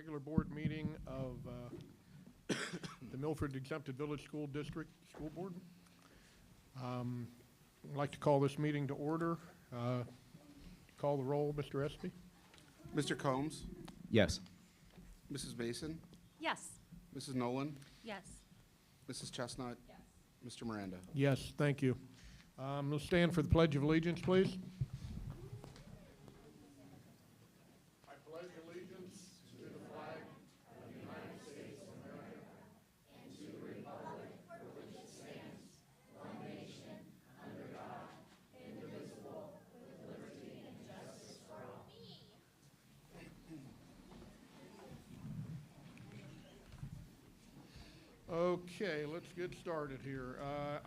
regular board meeting of the Milford Exempted Village School District School Board. I'd like to call this meeting to order. Call the roll, Mr. Espy. Mr. Combs? Yes. Mrs. Mason? Yes. Mrs. Nolan? Yes. Mrs. Chestnut? Yes. Mr. Miranda? Yes, thank you. Let's stand for the Pledge of Allegiance, please. I pledge allegiance to the flag of the United States of America and to the republic for which it stands, one nation, under God, indivisible, with liberty and justice for all. Okay, let's get started here.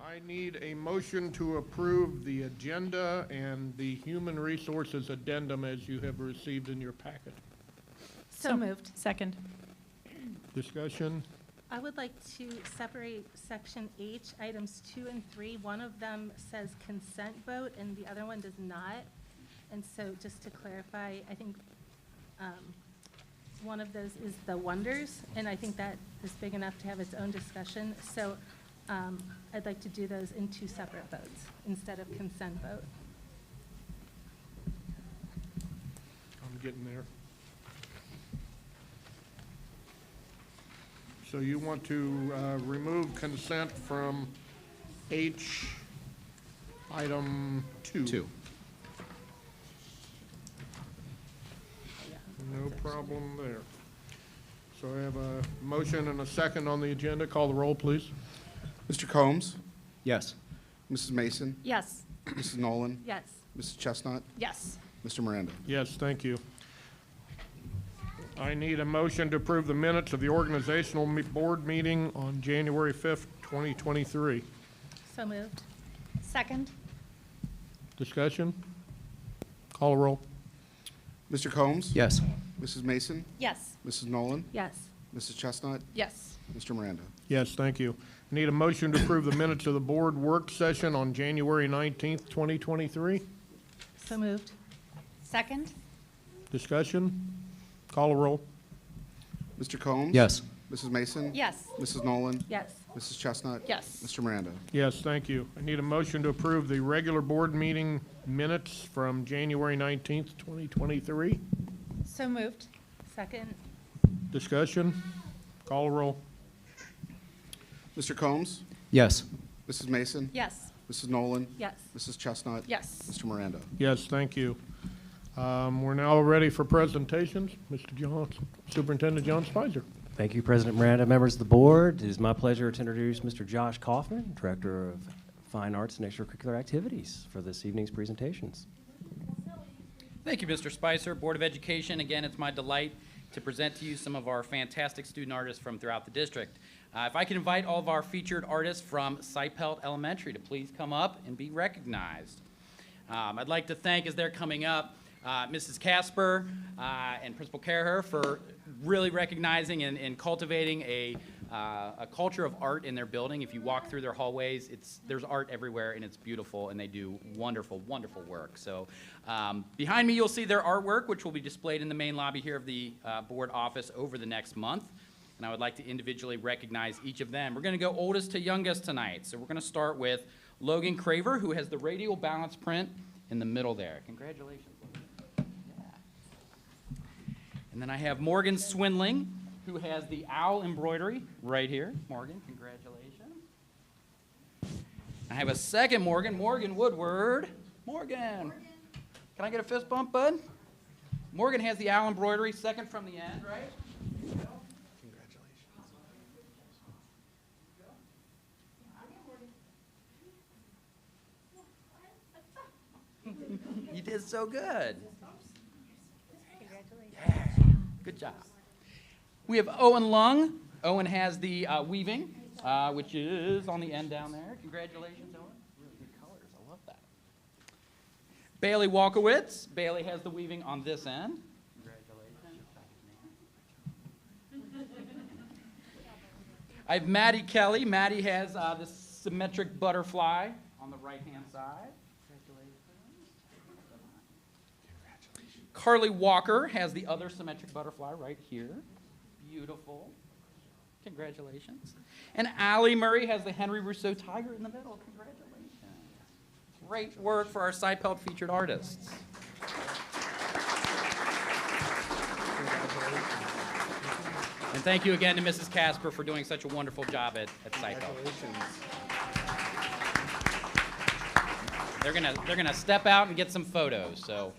I need a motion to approve the agenda and the human resources addendum as you have received in your packet. So moved. Second. Discussion? I would like to separate section H, items 2 and 3. One of them says consent vote and the other one does not. And so just to clarify, I think one of those is the wonders, and I think that is big enough to have its own discussion. So I'd like to do those in 2 separate votes instead of consent vote. I'm getting there. So you want to remove consent from H, item 2? 2. No problem there. So I have a motion and a second on the agenda. Call the roll, please. Mr. Combs? Yes. Mrs. Mason? Yes. Mrs. Nolan? Yes. Mrs. Chestnut? Yes. Mr. Miranda? Yes, thank you. I need a motion to approve the minutes of the organizational board meeting on January 5th, 2023. So moved. Second. Discussion? Call the roll. Mr. Combs? Yes. Mrs. Mason? Yes. Mrs. Nolan? Yes. Mrs. Chestnut? Yes. Mr. Miranda? Yes, thank you. I need a motion to approve the minutes of the board work session on January 19th, 2023. So moved. Second. Discussion? Call the roll. Mr. Combs? Yes. Mrs. Mason? Yes. Mrs. Nolan? Yes. Mrs. Chestnut? Yes. Mr. Miranda? Yes, thank you. I need a motion to approve the regular board meeting minutes from January 19th, 2023. So moved. Second. Discussion? Call the roll. Mr. Combs? Yes. Mrs. Mason? Yes. Mrs. Nolan? Yes. Mrs. Chestnut? Yes. Mr. Miranda? Yes, thank you. We're now ready for presentations. Mr. Johnson, Superintendent John Spicer. Thank you, President Miranda. Members of the board, it is my pleasure to introduce Mr. Josh Kaufman, Director of Fine Arts and Extracurricular Activities, for this evening's presentations. Thank you, Mr. Spicer. Board of Education, again, it's my delight to present to you some of our fantastic student artists from throughout the district. If I can invite all of our featured artists from Seipelt Elementary to please come up and be recognized. I'd like to thank, as they're coming up, Mrs. Casper and Principal Karaher for really recognizing and cultivating a culture of art in their building. If you walk through their hallways, there's art everywhere, and it's beautiful, and they do wonderful, wonderful work. So behind me, you'll see their artwork, which will be displayed in the main lobby here of the board office over the next month. And I would like to individually recognize each of them. We're going to go oldest to youngest tonight. So we're going to start with Logan Craver, who has the radial balance print in the middle there. Congratulations. And then I have Morgan Swindling, who has the owl embroidery right here. Morgan, congratulations. I have a second Morgan, Morgan Woodward. Morgan. Can I get a fist bump, bud? Morgan has the owl embroidery, second from the end, right? Congratulations. You did so good. Yeah. Good job. We have Owen Lung. Owen has the weaving, which is on the end down there. Congratulations, Owen. Really good colors. I love that. Bailey Walkowitz. Bailey has the weaving on this end. Congratulations. I have Maddie Kelly. Maddie has this symmetric butterfly on the right-hand side. Carly Walker has the other symmetric butterfly right here. Beautiful. Congratulations. And Allie Murray has the Henry Rousseau Tiger in the middle. Congratulations. Great work for our Seipelt featured artists. And thank you again to Mrs. Casper for doing such a wonderful job at Seipelt. They're gonna step out and get some photos, so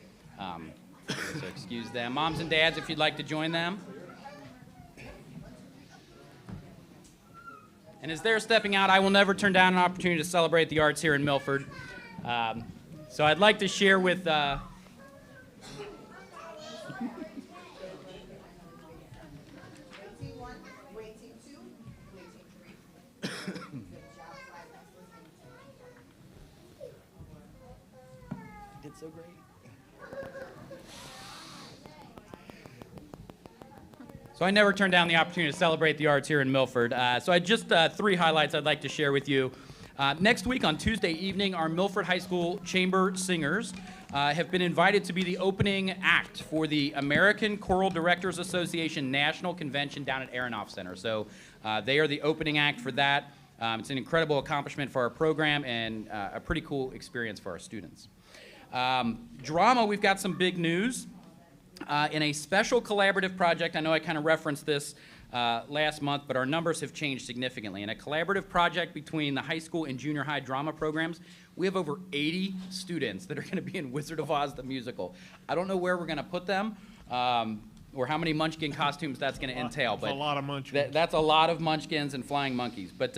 excuse them. Moms and dads, if you'd like to join them. And as they're stepping out, I will never turn down an opportunity to celebrate the arts here in Milford. So I'd like to share with did so great. So I never turn down the opportunity to celebrate the arts here in Milford. So I just 3 highlights I'd like to share with you. Next week on Tuesday evening, our Milford High School Chamber Singers have been invited to be the opening act for the American Choral Directors Association National Convention down at Aronoff Center. So they are the opening act for that. It's an incredible accomplishment for our program and a pretty cool experience for our students. Drama, we've got some big news. In a special collaborative project, I know I kind of referenced this last month, but our numbers have changed significantly. In a collaborative project between the high school and junior high drama programs, we have over 80 students that are going to be in Wizard of Oz the musical. I don't know where we're going to put them or how many Munchkin costumes that's going to entail. That's a lot of Munchkins. That's a lot of Munchkins and flying monkeys, but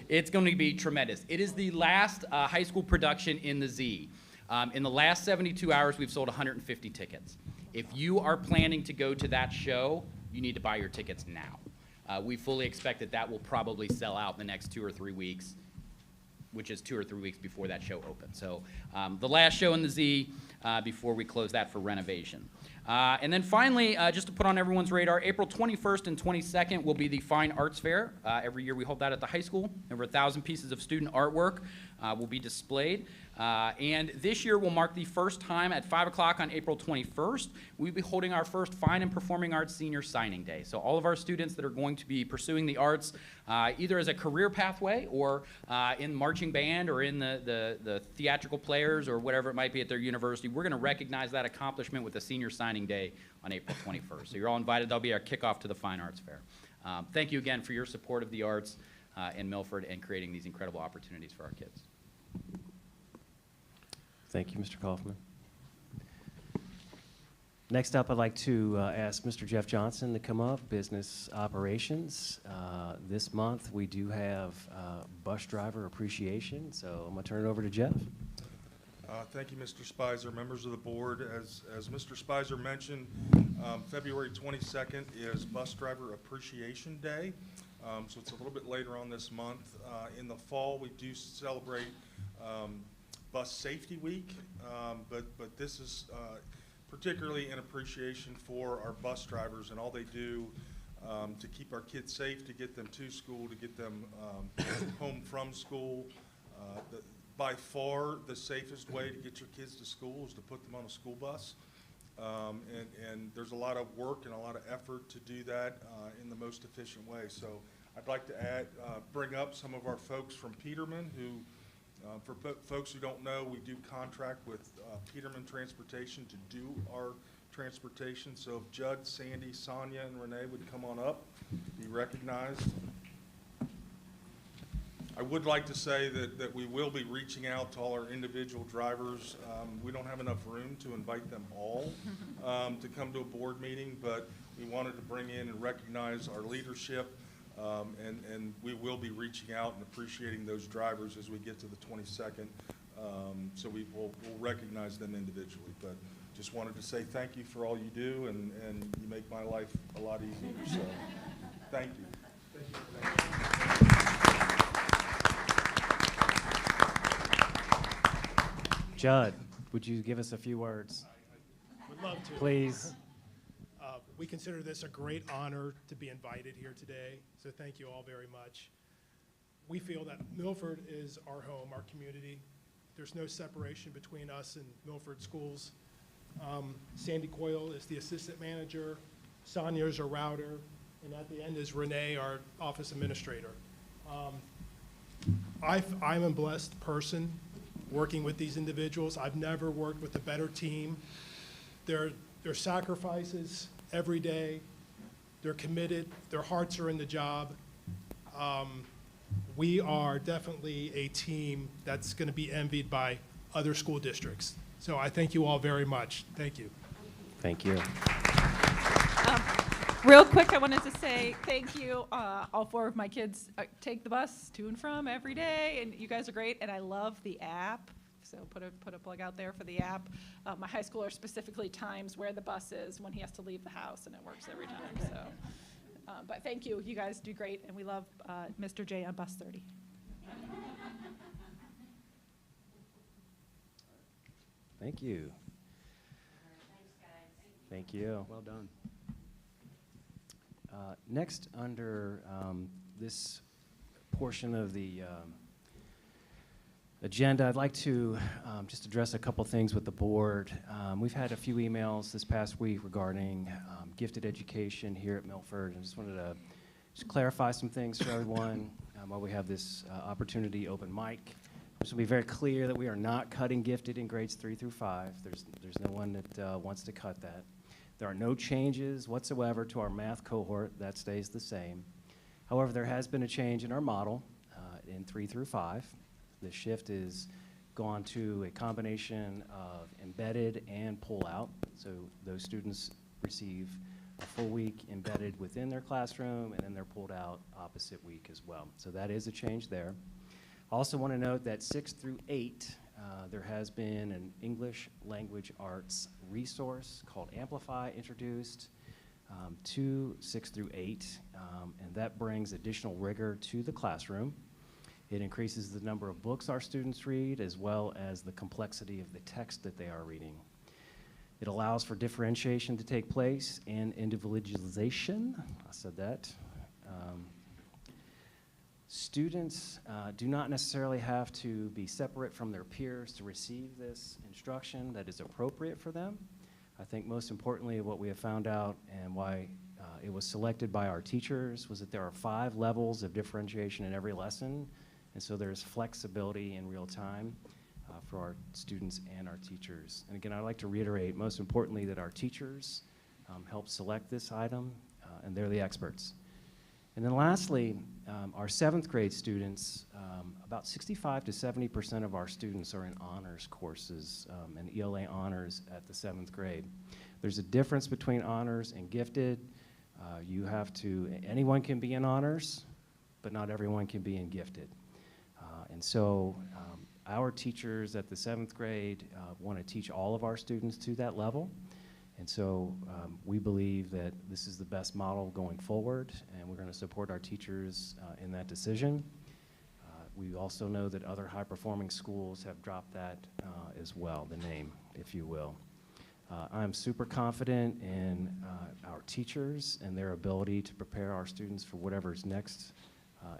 it's going to be tremendous. It is the last high school production in the Z. In the last 72 hours, we've sold 150 tickets. If you are planning to go to that show, you need to buy your tickets now. We fully expect that will probably sell out in the next 2 or 3 weeks, which is 2 or 3 weeks before that show opens. So the last show in the Z before we close that for renovation. And then finally, just to put on everyone's radar, April 21st and 22nd will be the Fine Arts Fair. Every year we hold that at the high school. Over 1,000 pieces of student artwork will be displayed. And this year will mark the first time at 5 o'clock on April 21st, we'll be holding our first Fine and Performing Arts Senior Signing Day. So all of our students that are going to be pursuing the arts, either as a career pathway or in marching band or in the theatrical players or whatever it might be at their university, we're going to recognize that accomplishment with a Senior Signing Day on April 21st. So you're all invited. That'll be our kickoff to the Fine Arts Fair. Thank you again for your support of the arts in Milford and creating these incredible opportunities for our kids. Thank you, Mr. Kaufman. Next up, I'd like to ask Mr. Jeff Johnson to come up, Business Operations. This month, we do have Bus Driver Appreciation, so I'm going to turn it over to Jeff. Thank you, Mr. Spicer. Members of the board, as Mr. Spicer mentioned, February 22nd is Bus Driver Appreciation Day. So it's a little bit later on this month. In the fall, we do celebrate Bus Safety Week, but this is particularly in appreciation for our bus drivers and all they do to keep our kids safe, to get them to school, to get them home from school. By far, the safest way to get your kids to school is to put them on a school bus. And there's a lot of work and a lot of effort to do that in the most efficient way. So I'd like to bring up some of our folks from Peterman who, for folks who don't know, we do contract with Peterman Transportation to do our transportation. So if Judd, Sandy, Sonia, and Renee would come on up, be recognized. I would like to say that we will be reaching out to all our individual drivers. We don't have enough room to invite them all to come to a board meeting, but we wanted to bring in and recognize our leadership, and we will be reaching out and appreciating those drivers as we get to the 22nd. So we'll recognize them individually, but just wanted to say thank you for all you do, and you make my life a lot easier, so thank you. Judd, would you give us a few words? Would love to. Please. We consider this a great honor to be invited here today, so thank you all very much. We feel that Milford is our home, our community. There's no separation between us and Milford schools. Sandy Coyle is the assistant manager, Sonia is a router, and at the end is Renee, our office administrator. I'm a blessed person working with these individuals. I've never worked with a better team. Their sacrifices every day, they're committed, their hearts are in the job. We are definitely a team that's going to be envied by other school districts. So I thank you all very much. Thank you. Thank you. Real quick, I wanted to say thank you. All 4 of my kids take the bus to and from every day, and you guys are great, and I love the app. So put a plug out there for the app. My high schooler specifically times where the bus is when he has to leave the house, and it works every time. So, but thank you. You guys do great, and we love Mr. J on bus 30. Thank you. Thank you. Well done. Next, under this portion of the agenda, I'd like to just address a couple things with the board. We've had a few emails this past week regarding gifted education here at Milford. I just wanted to just clarify some things for everyone while we have this opportunity open mic. Just to be very clear that we are not cutting gifted in grades 3 through 5. There's no one that wants to cut that. There are no changes whatsoever to our math cohort. That stays the same. However, there has been a change in our model in 3 through 5. The shift is gone to a combination of embedded and pull-out. So those students receive a full week embedded within their classroom, and then they're pulled out opposite week as well. So that is a change there. I also want to note that 6 through 8, there has been an English language arts resource called Amplify introduced to 6 through 8, and that brings additional rigor to the classroom. It increases the number of books our students read, as well as the complexity of the text that they are reading. It allows for differentiation to take place and individualization. I said that. Students do not necessarily have to be separate from their peers to receive this instruction that is appropriate for them. I think most importantly, what we have found out and why it was selected by our teachers was that there are 5 levels of differentiation in every lesson, and so there's flexibility in real time for our students and our teachers. And again, I'd like to reiterate, most importantly, that our teachers help select this item, and they're the experts. And then lastly, our 7th grade students, about 65 to 70% of our students are in honors courses and ELA honors at the 7th grade. There's a difference between honors and gifted. Anyone can be in honors, but not everyone can be in gifted. And so our teachers at the 7th grade want to teach all of our students to that level. And so we believe that this is the best model going forward, and we're going to support our teachers in that decision. We also know that other high-performing schools have dropped that as well, the name, if you will. I'm super confident in our teachers and their ability to prepare our students for whatever's next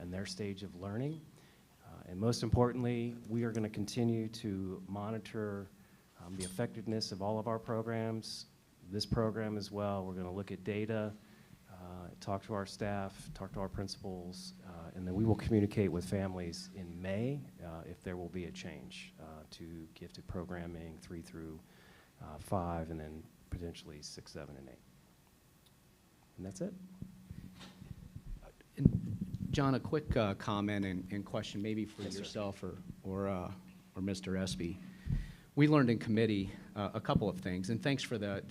in their stage of learning. And most importantly, we are going to continue to monitor the effectiveness of all of our programs, this program as well. We're going to look at data, talk to our staff, talk to our principals, and then we will communicate with families in May if there will be a change to gifted programming 3 through 5, and then potentially 6, 7, and 8. And that's it. John, a quick comment and question maybe for yourself or Mr. Espy. We learned in committee a couple of things, and thanks for the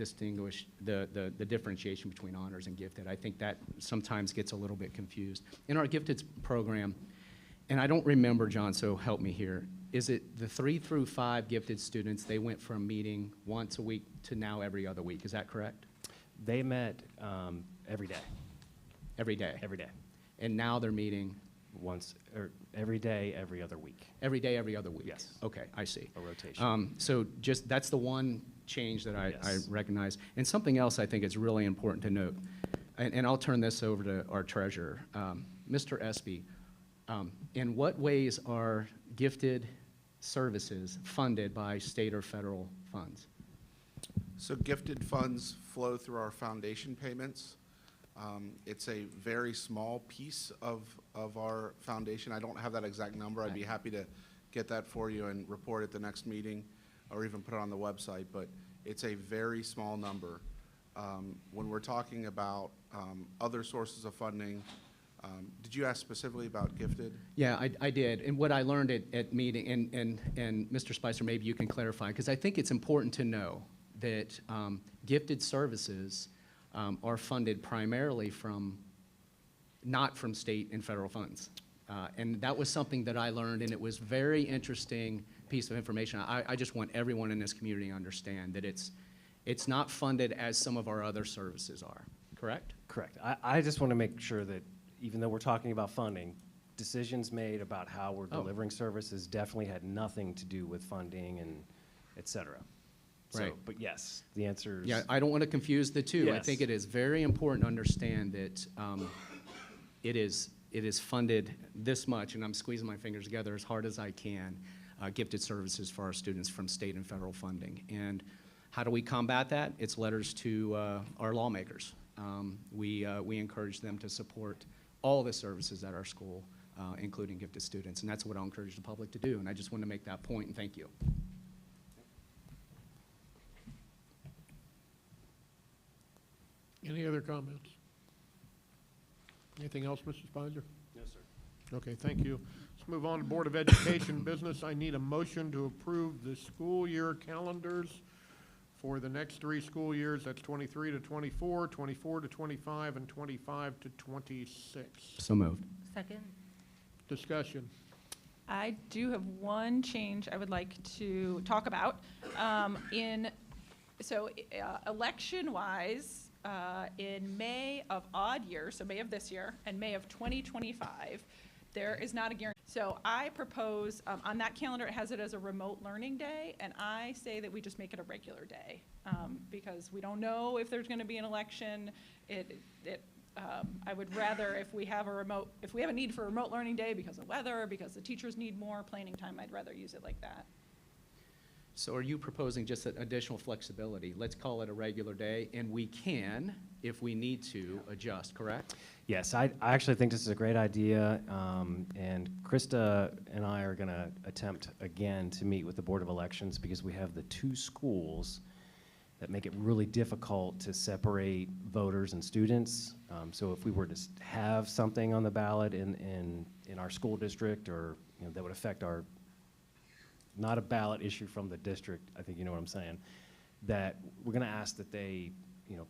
differentiation between honors and gifted. I think that sometimes gets a little bit confused. In our gifted program, and I don't remember, John, so help me here, is it the 3 through 5 gifted students, they went from meeting once a week to now every other week, is that correct? They met every day. Every day? Every day. And now they're meeting? Every day, every other week. Every day, every other week? Yes. Okay, I see. A rotation. So just, that's the one change that I recognize. And something else I think is really important to note, and I'll turn this over to our treasurer. Mr. Espy, in what ways are gifted services funded by state or federal funds? So gifted funds flow through our foundation payments. It's a very small piece of our foundation. I don't have that exact number. I'd be happy to get that for you and report at the next meeting, or even put it on the website, but it's a very small number. When we're talking about other sources of funding, did you ask specifically about gifted? Yeah, I did. And what I learned at meeting, and Mr. Spicer, maybe you can clarify, because I think it's important to know that gifted services are funded primarily not from state and federal funds. And that was something that I learned, and it was very interesting piece of information. I just want everyone in this community to understand that it's not funded as some of our other services are, correct? Correct. I just want to make sure that even though we're talking about funding, decisions made about how we're delivering services definitely had nothing to do with funding and et cetera. Right. So, but yes, the answer is. Yeah, I don't want to confuse the two. I Yes. think it is very important to understand that it is funded this much, and I'm squeezing my fingers together as hard as I can, gifted services for our students from state and federal funding. And how do we combat that? It's letters to our lawmakers. We encourage them to support all the services at our school, including gifted students, and that's what I'll encourage the public to do. And I just want to make that point, and thank you. Any other comments? Anything else, Mr. Spicer? No, sir. Okay, thank you. Let's move on to Board of Education business. I need a motion to approve the school year calendars for the next 3 school years. That's 23 to 24, 24 to 25, and 25 to 26. So moved. Second? Discussion. I do have one change I would like to talk about. Election-wise, in May of odd year, so May of this year, and May of 2025, there is not a guarantee. So I propose, on that calendar, it has it as a remote learning day, and I say that we just make it a regular day, because we don't know if there's gonna be an election. I would rather, if we have a need for a remote learning day because of weather, because the teachers need more planning time, I'd rather use it like that. So are you proposing just an additional flexibility? Let's call it a regular day, and we can, if we need to, adjust, correct? Yes, I actually think this is a great idea, and Krista and I are going to attempt again to meet with the Board of Elections because we have the 2 schools that make it really difficult to separate voters and students. So if we were to have something on the ballot in our school district, or that would affect our, not a ballot issue from the district, I think you know what I'm saying, that we're going to ask that they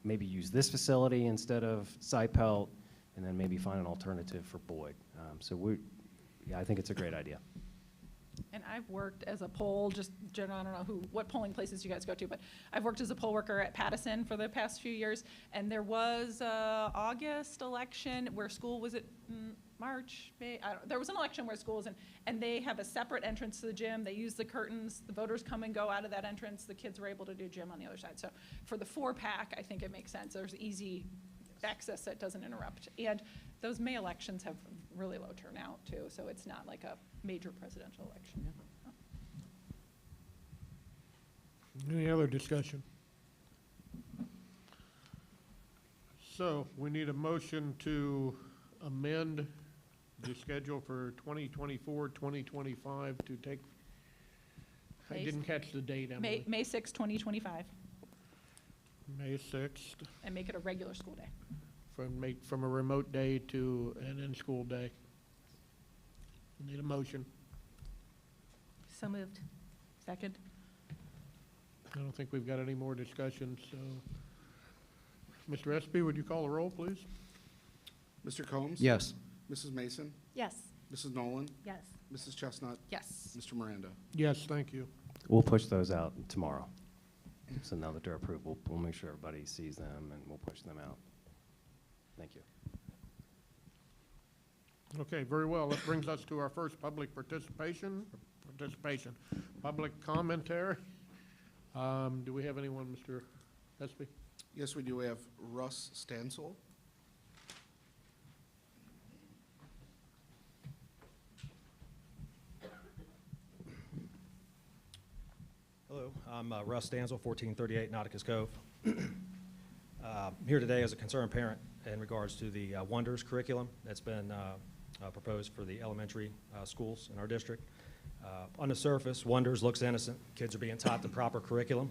maybe use this facility instead of Cypelt, and then maybe find an alternative for Boyd. I think it's a great idea. And I've worked as a poll, I don't know what polling places you guys go to, but I've worked as a poll worker at Pattison for the past few years, and there was a August election where school was at March, May, there was an election where school was in, and they have a separate entrance to the gym. They use the curtains, the voters come and go out of that entrance, the kids were able to do gym on the other side. So for the 4-pack, I think it makes sense. There's easy access that doesn't interrupt. And those May elections have really low turnout too, so it's not like a major presidential election. Any other discussion? So we need a motion to amend the schedule for 2024, 2025 to take, I didn't catch the date, Emily. May 6, 2025, May 6th, and make it a regular school day. from a remote day to an in-school day. Need a motion. So moved. Second? I don't think we've got any more discussion, so. Mr. Espy, would you call the roll, please? Mr. Combs? Yes. Mrs. Mason? Yes. Mrs. Nolan? Yes. Mrs. Chestnut? Yes. Mr. Miranda? Yes, thank you. We'll push those out tomorrow. So now that they're approved, we'll make sure everybody sees them, and we'll push them out. Thank you. Okay, very well. That brings us to our first public participation. Public commentary. Do we have anyone, Mr. Espy? Yes, we do. We have Russ Stansel. Hello, I'm Russ Stansel, 1438 Nauticus Cove. Here today as a concerned parent in regards to the Wonders curriculum that's been proposed for the elementary schools in our district. On the surface, Wonders looks innocent. Kids are being taught the proper curriculum.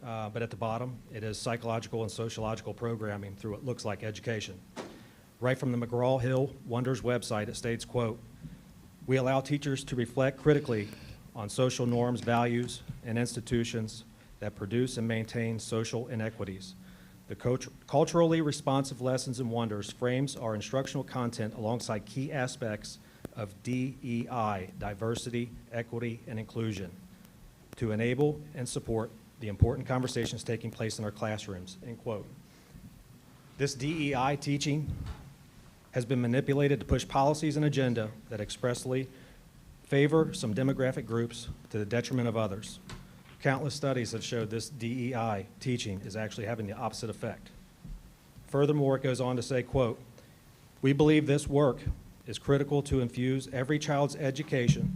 But at the bottom, it is psychological and sociological programming through what looks like education. Right from the McGraw-Hill Wonders website, it states, quote, "We allow teachers to reflect critically on social norms, values, and institutions that produce and maintain social inequities. The culturally responsive lessons in Wonders frames our instructional content alongside key aspects of DEI, diversity, equity, and inclusion, to enable and support the important conversations taking place in our classrooms," end quote. This DEI teaching has been manipulated to push policies and agenda that expressly favor some demographic groups to the detriment of others. Countless studies have showed this DEI teaching is actually having the opposite effect. Furthermore, it goes on to say, quote, "We believe this work is critical to infuse every child's education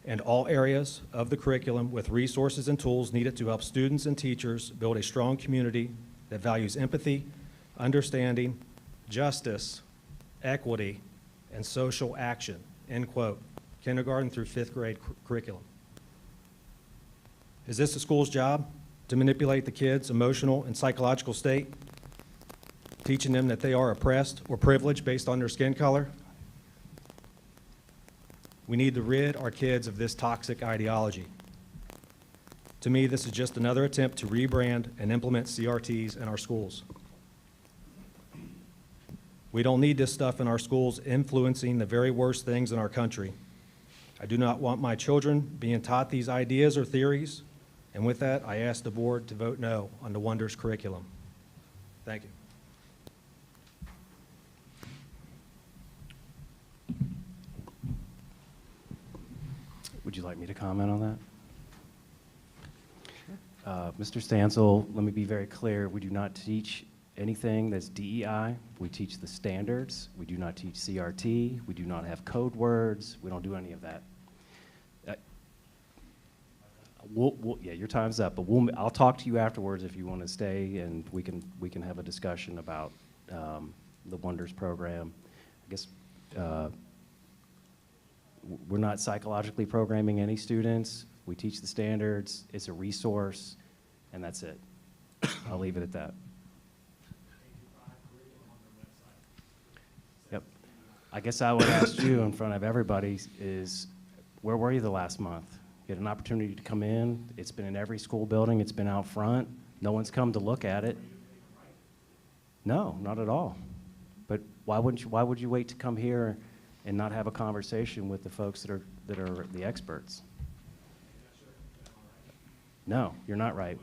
and all areas of the curriculum with resources and tools needed to help students and teachers build a strong community that values empathy, understanding, justice, equity, and social action," end quote. Kindergarten through 5th grade curriculum. Is this the school's job to manipulate the kids' emotional and psychological state, teaching them that they are oppressed or privileged based on their skin color? We need to rid our kids of this toxic ideology. To me, this is just another attempt to rebrand and implement CRTs in our schools. We don't need this stuff in our schools influencing the very worst things in our country. I do not want my children being taught these ideas or theories, and with that, I ask the board to vote no on the Wonders curriculum. Thank you. Would you like me to comment on that? Mr. Stansel, let me be very clear. We do not teach anything that's DEI. We teach the standards. We do not teach CRT. We do not have code words. We don't do any of that. Yeah, your time's up, but I'll talk to you afterwards if you want to stay, and we can have a discussion about the Wonders program. I guess we're not psychologically programming any students. We teach the standards. It's a resource, and that's it. I'll leave it at that. Yep. I guess I would ask you in front of everybody is, where were you the last month? You had an opportunity to come in. It's been in every school building. It's been out front. No one's come to look at it. No, not at all. But why would you wait to come here and not have a conversation with the folks that are the experts? No, you're not right.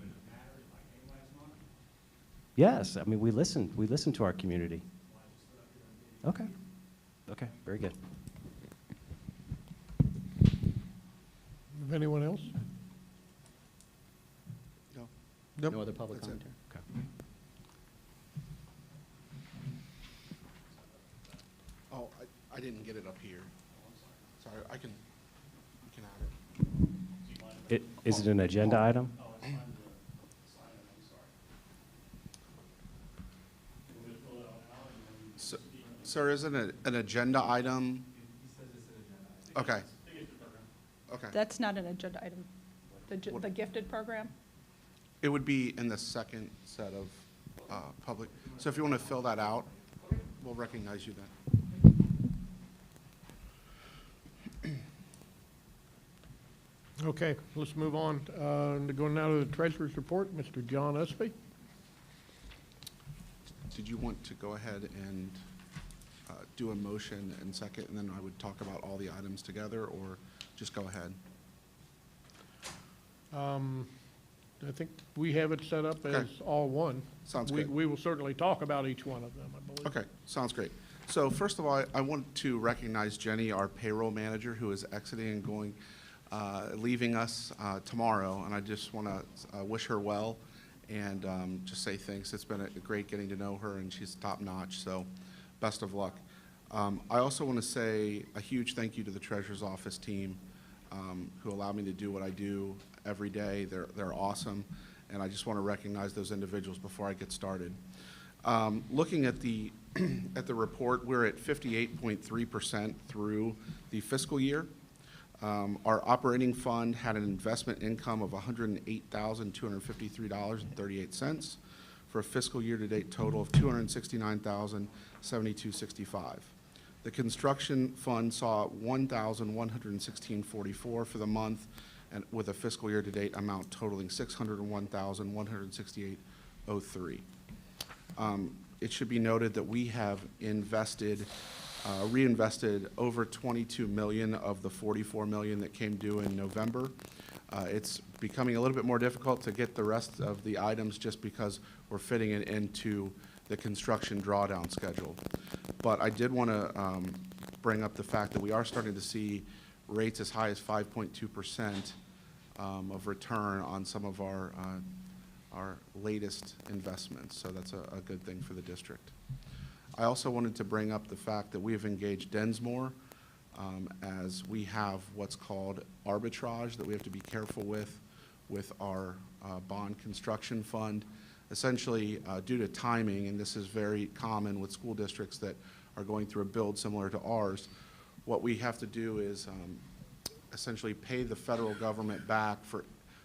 Yes, I mean, we listen to our community. Okay. Okay, very good. Anyone else? No. Nope. No other public That's it. commentary? Okay. Oh, I didn't get it up here. Sorry, you can add it. Is it an agenda item? Sir, isn't it an agenda item? Okay. Okay. That's not an agenda item. The gifted program? It would be in the second set of public. So if you want to fill that out, we'll recognize you then. Okay, let's move on. Going now to the treasurer's report, Mr. John Espy. Did you want to go ahead and do a motion and second, and then I would talk about all the items together, or just go ahead? I think we have it set up as Okay. all one. Sounds good. We will certainly talk about each one of them, I believe. Okay, sounds great. So first of all, I want to recognize Jenny, our payroll manager, who is exiting and going, leaving us tomorrow, and I just want to wish her well and just say thanks. It's been great getting to know her, and she's top-notch, so best of luck. I also want to say a huge thank you to the Treasurer's Office team who allow me to do what I do every day. They're awesome, and I just want to recognize those individuals before I get started. Looking at the at the report, we're at 58.3% through the fiscal year. Our operating fund had an investment income of $108,253.38 for a fiscal year-to-date total of $269,072.65. The construction fund saw $1,116.44 for the month, and with a fiscal year-to-date amount totaling $601,168.03. It should be noted that we have reinvested over $22 million of the $44 million that came due in November. It's becoming a little bit more difficult to get the rest of the items just because we're fitting it into the construction drawdown schedule. But I did want to bring up the fact that we are starting to see rates as high as 5.2% of return on some of our latest investments, so that's a good thing for the district. I also wanted to bring up the fact that we have engaged Densmore as we have what's called arbitrage that we have to be careful with our bond construction fund. Essentially, due to timing, and this is very common with school districts that are going through a build similar to ours, what we have to do is essentially pay the federal government back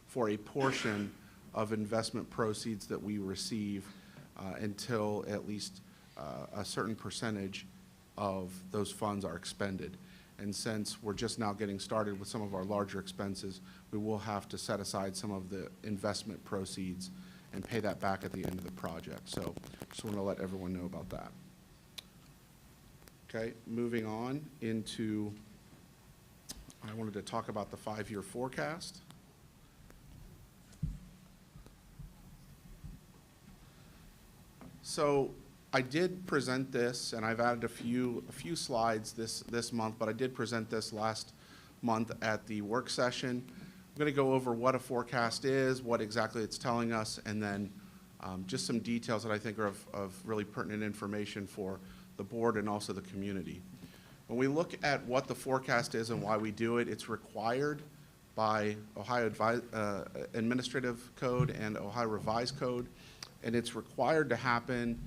for a portion of investment proceeds that we receive until at least a certain percentage of those funds are expended. And since we're just now getting started with some of our larger expenses, we will have to set aside some of the investment proceeds and pay that back at the end of the project. So just want to let everyone know about that. Okay, moving on into, I wanted to talk about the 5-year forecast. So I did present this, and I've added a few slides this month, but I did present this last month at the work session. I'm going to go over what a forecast is, what exactly it's telling us, and then just some details that I think are of really pertinent information for the board and also the community. When we look at what the forecast is and why we do it, it's required by Ohio Administrative Code and Ohio Revised Code, and it's required to happen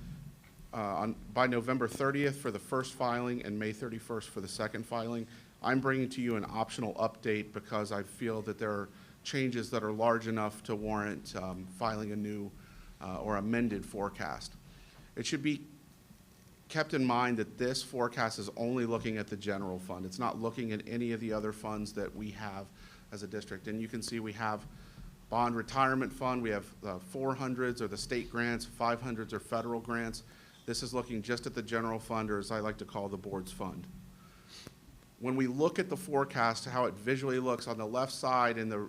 by November 30th for the first filing and May 31st for the second filing. I'm bringing to you an optional update because I feel that there are changes that are large enough to warrant filing a new or amended forecast. It should be kept in mind that this forecast is only looking at the general fund. It's not looking at any of the other funds that we have as a district. And you can see we have bond retirement fund, we have 400s or the state grants, 500s or federal grants. This is looking just at the general fund, or as I like to call the board's fund. When we look at the forecast, how it visually looks on the left side in the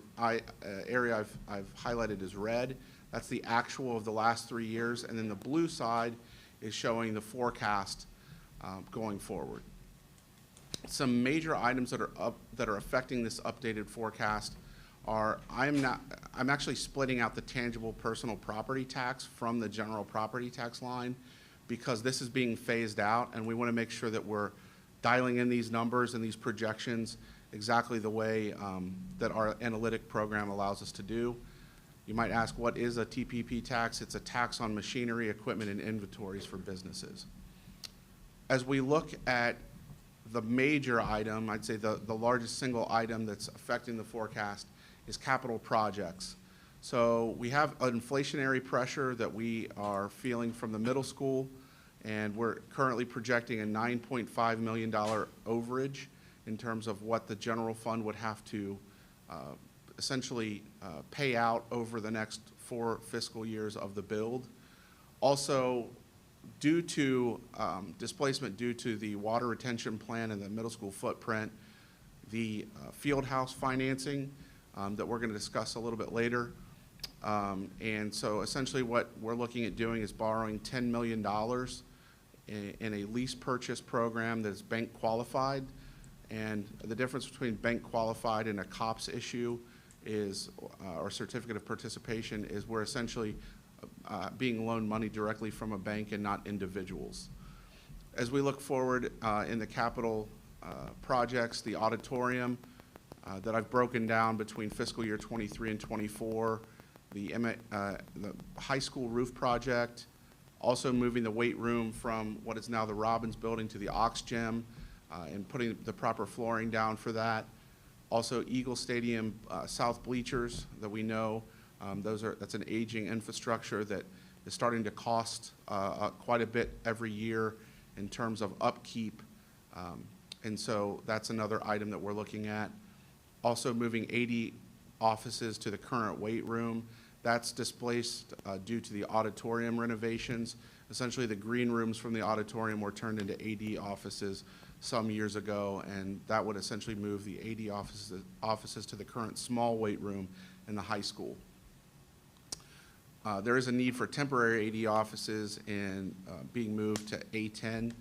area I've highlighted as red, that's the actual of the last 3 years, and then the blue side is showing the forecast going forward. Some major items that are affecting this updated forecast are I'm actually splitting out the tangible personal property tax from the general property tax line because this is being phased out, and we want to make sure that we're dialing in these numbers and these projections exactly the way that our analytic program allows us to do. You might ask, what is a TPP tax? It's a tax on machinery, equipment, and inventories for businesses. As we look at the major item, I'd say the largest single item that's affecting the forecast is capital projects. So we have an inflationary pressure that we are feeling from the middle school, and we're currently projecting a $9.5 million overage in terms of what the general fund would have to essentially pay out over the next 4 fiscal years of the build. Also, due to displacement due to the water retention plan and the middle school footprint, the field house financing that we're going to discuss a little bit later. And so essentially what we're looking at doing is borrowing $10 million in a lease purchase program that is bank qualified. And the difference between bank qualified and a COPS issue is, or certificate of participation, is we're essentially being loaned money directly from a bank and not individuals. As we look forward in the capital projects, the auditorium that I've broken down between fiscal year 23 and 24 the high school roof project, also moving the weight room from what is now the Robbins Building to the Ox Gym, and putting the proper flooring down for that. Also, Eagle Stadium south bleachers that we know, that's an aging infrastructure that is starting to cost quite a bit every year in terms of upkeep. And so that's another item that we're looking at. Also moving 80 offices to the current weight room. That's displaced due to the auditorium renovations. Essentially, the green rooms from the auditorium were turned into AD offices some years ago, and that would essentially move the AD offices to the current small weight room in the high school. There is a need for temporary AD offices and being moved to A10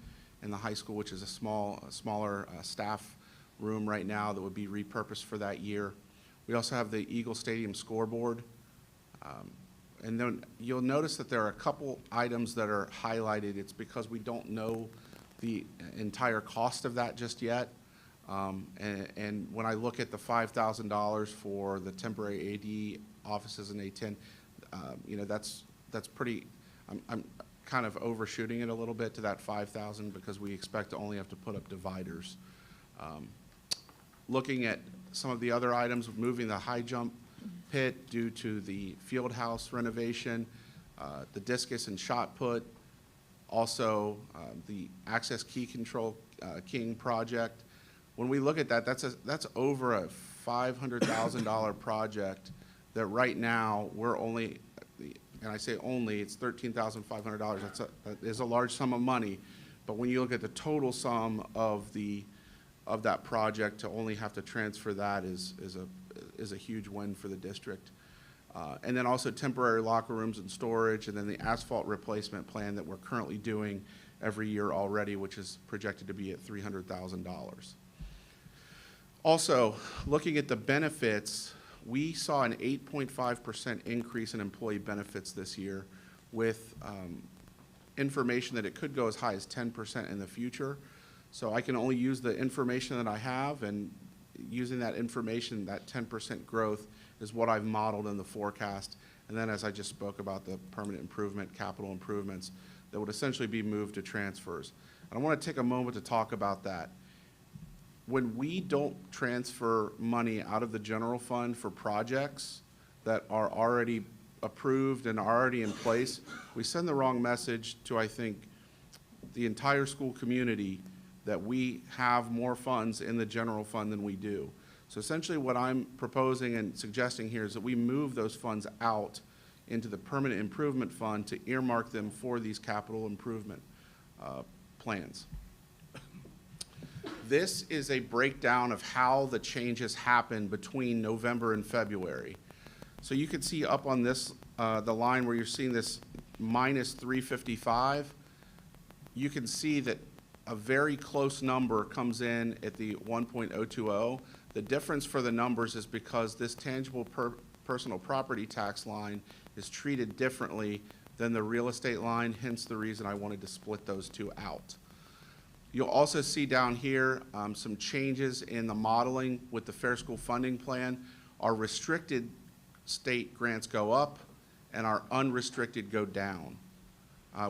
in the high school, which is a smaller staff room right now that would be repurposed for that year. We also have the Eagle Stadium scoreboard. And then you'll notice that there are a couple items that are highlighted. It's because we don't know the entire cost of that just yet. And when I look at the $5,000 for the temporary AD offices in A10, you know, that's pretty, I'm kind of overshooting it a little bit to that 5,000 because we expect to only have to put up dividers. Looking at some of the other items, moving the high jump pit due to the field house renovation, the discus and shot put, also the access key control king project. When we look at that, that's over a $500,000 project that right now we're only, and I say only, it's $13,500. That is a large sum of money, but when you look at the total sum of that project, to only have to transfer that is a huge win for the district. And then also temporary locker rooms and storage, and then the asphalt replacement plan that we're currently doing every year already, which is projected to be at $300,000. Also, looking at the benefits, we saw an 8.5% increase in employee benefits this year, with information that it could go as high as 10% in the future. So I can only use the information that I have, and using that information, that 10% growth is what I've modeled in the forecast. And then, as I just spoke about, the permanent improvement, capital improvements that would essentially be moved to transfers. And I want to take a moment to talk about that. When we don't transfer money out of the general fund for projects that are already approved and already in place, we send the wrong message to, I think, the entire school community that we have more funds in the general fund than we do. So essentially what I'm proposing and suggesting here is that we move those funds out into the permanent improvement fund to earmark them for these capital improvement plans. This is a breakdown of how the changes happen between November and February. So you can see up on this, the line where you're seeing this minus 355, you can see that a very close number comes in at the 1.020. The difference for the numbers is because this tangible personal property tax line is treated differently than the real estate line, hence the reason I wanted to split those two out. You'll also see down here some changes in the modeling with the Fair School Funding Plan. Our restricted state grants go up and our unrestricted go down,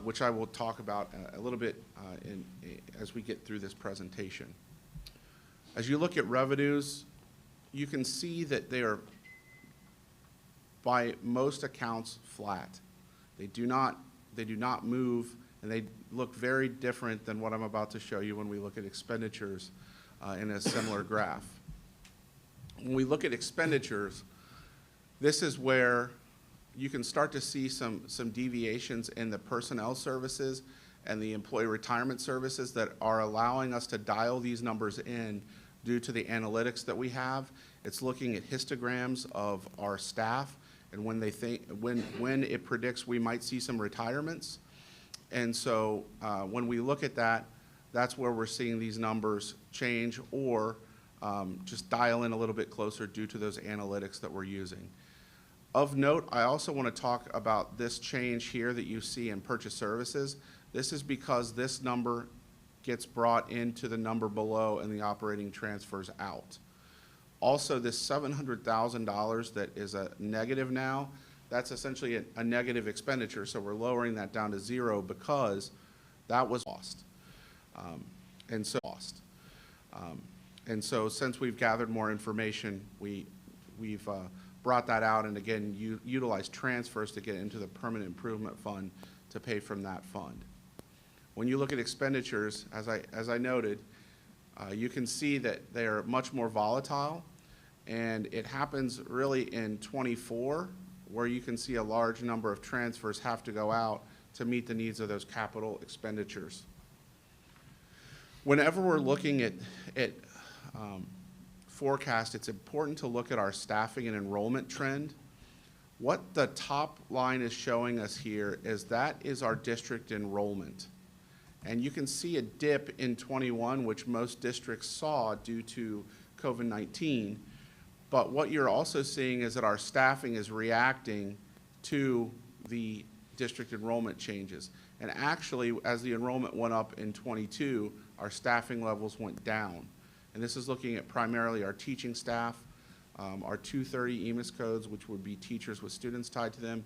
which I will talk about a little bit as we get through this presentation. As you look at revenues, you can see that they are, by most accounts, flat. They do not move, and they look very different than what I'm about to show you when we look at expenditures in a similar graph. When we look at expenditures, this is where you can start to see some deviations in the personnel services and the employee retirement services that are allowing us to dial these numbers in due to the analytics that we have. It's looking at histograms of our staff and when it predicts we might see some retirements. And so when we look at that, that's where we're seeing these numbers change or just dial in a little bit closer due to those analytics that we're using. Of note, I also want to talk about this change here that you see in purchase services. This is because this number gets brought into the number below and the operating transfers out. Also, this $700,000 that is a negative now, that's essentially a negative expenditure, so we're lowering that down to 0 because that was lost. And so since we've gathered more information, we've brought that out and again, utilized transfers to get into the permanent improvement fund to pay from that fund. When you look at expenditures, as I noted, you can see that they are much more volatile, and it happens really in '24, where you can see a large number of transfers have to go out to meet the needs of those capital expenditures. Whenever we're looking at forecast, it's important to look at our staffing and enrollment trend. What the top line is showing us here is that is our district enrollment. And you can see a dip in '21, which most districts saw due to COVID-19. But what you're also seeing is that our staffing is reacting to the district enrollment changes. And actually, as the enrollment went up in '22, our staffing levels went down. And this is looking at primarily our teaching staff, our 230 EMIS codes, which would be teachers with students tied to them,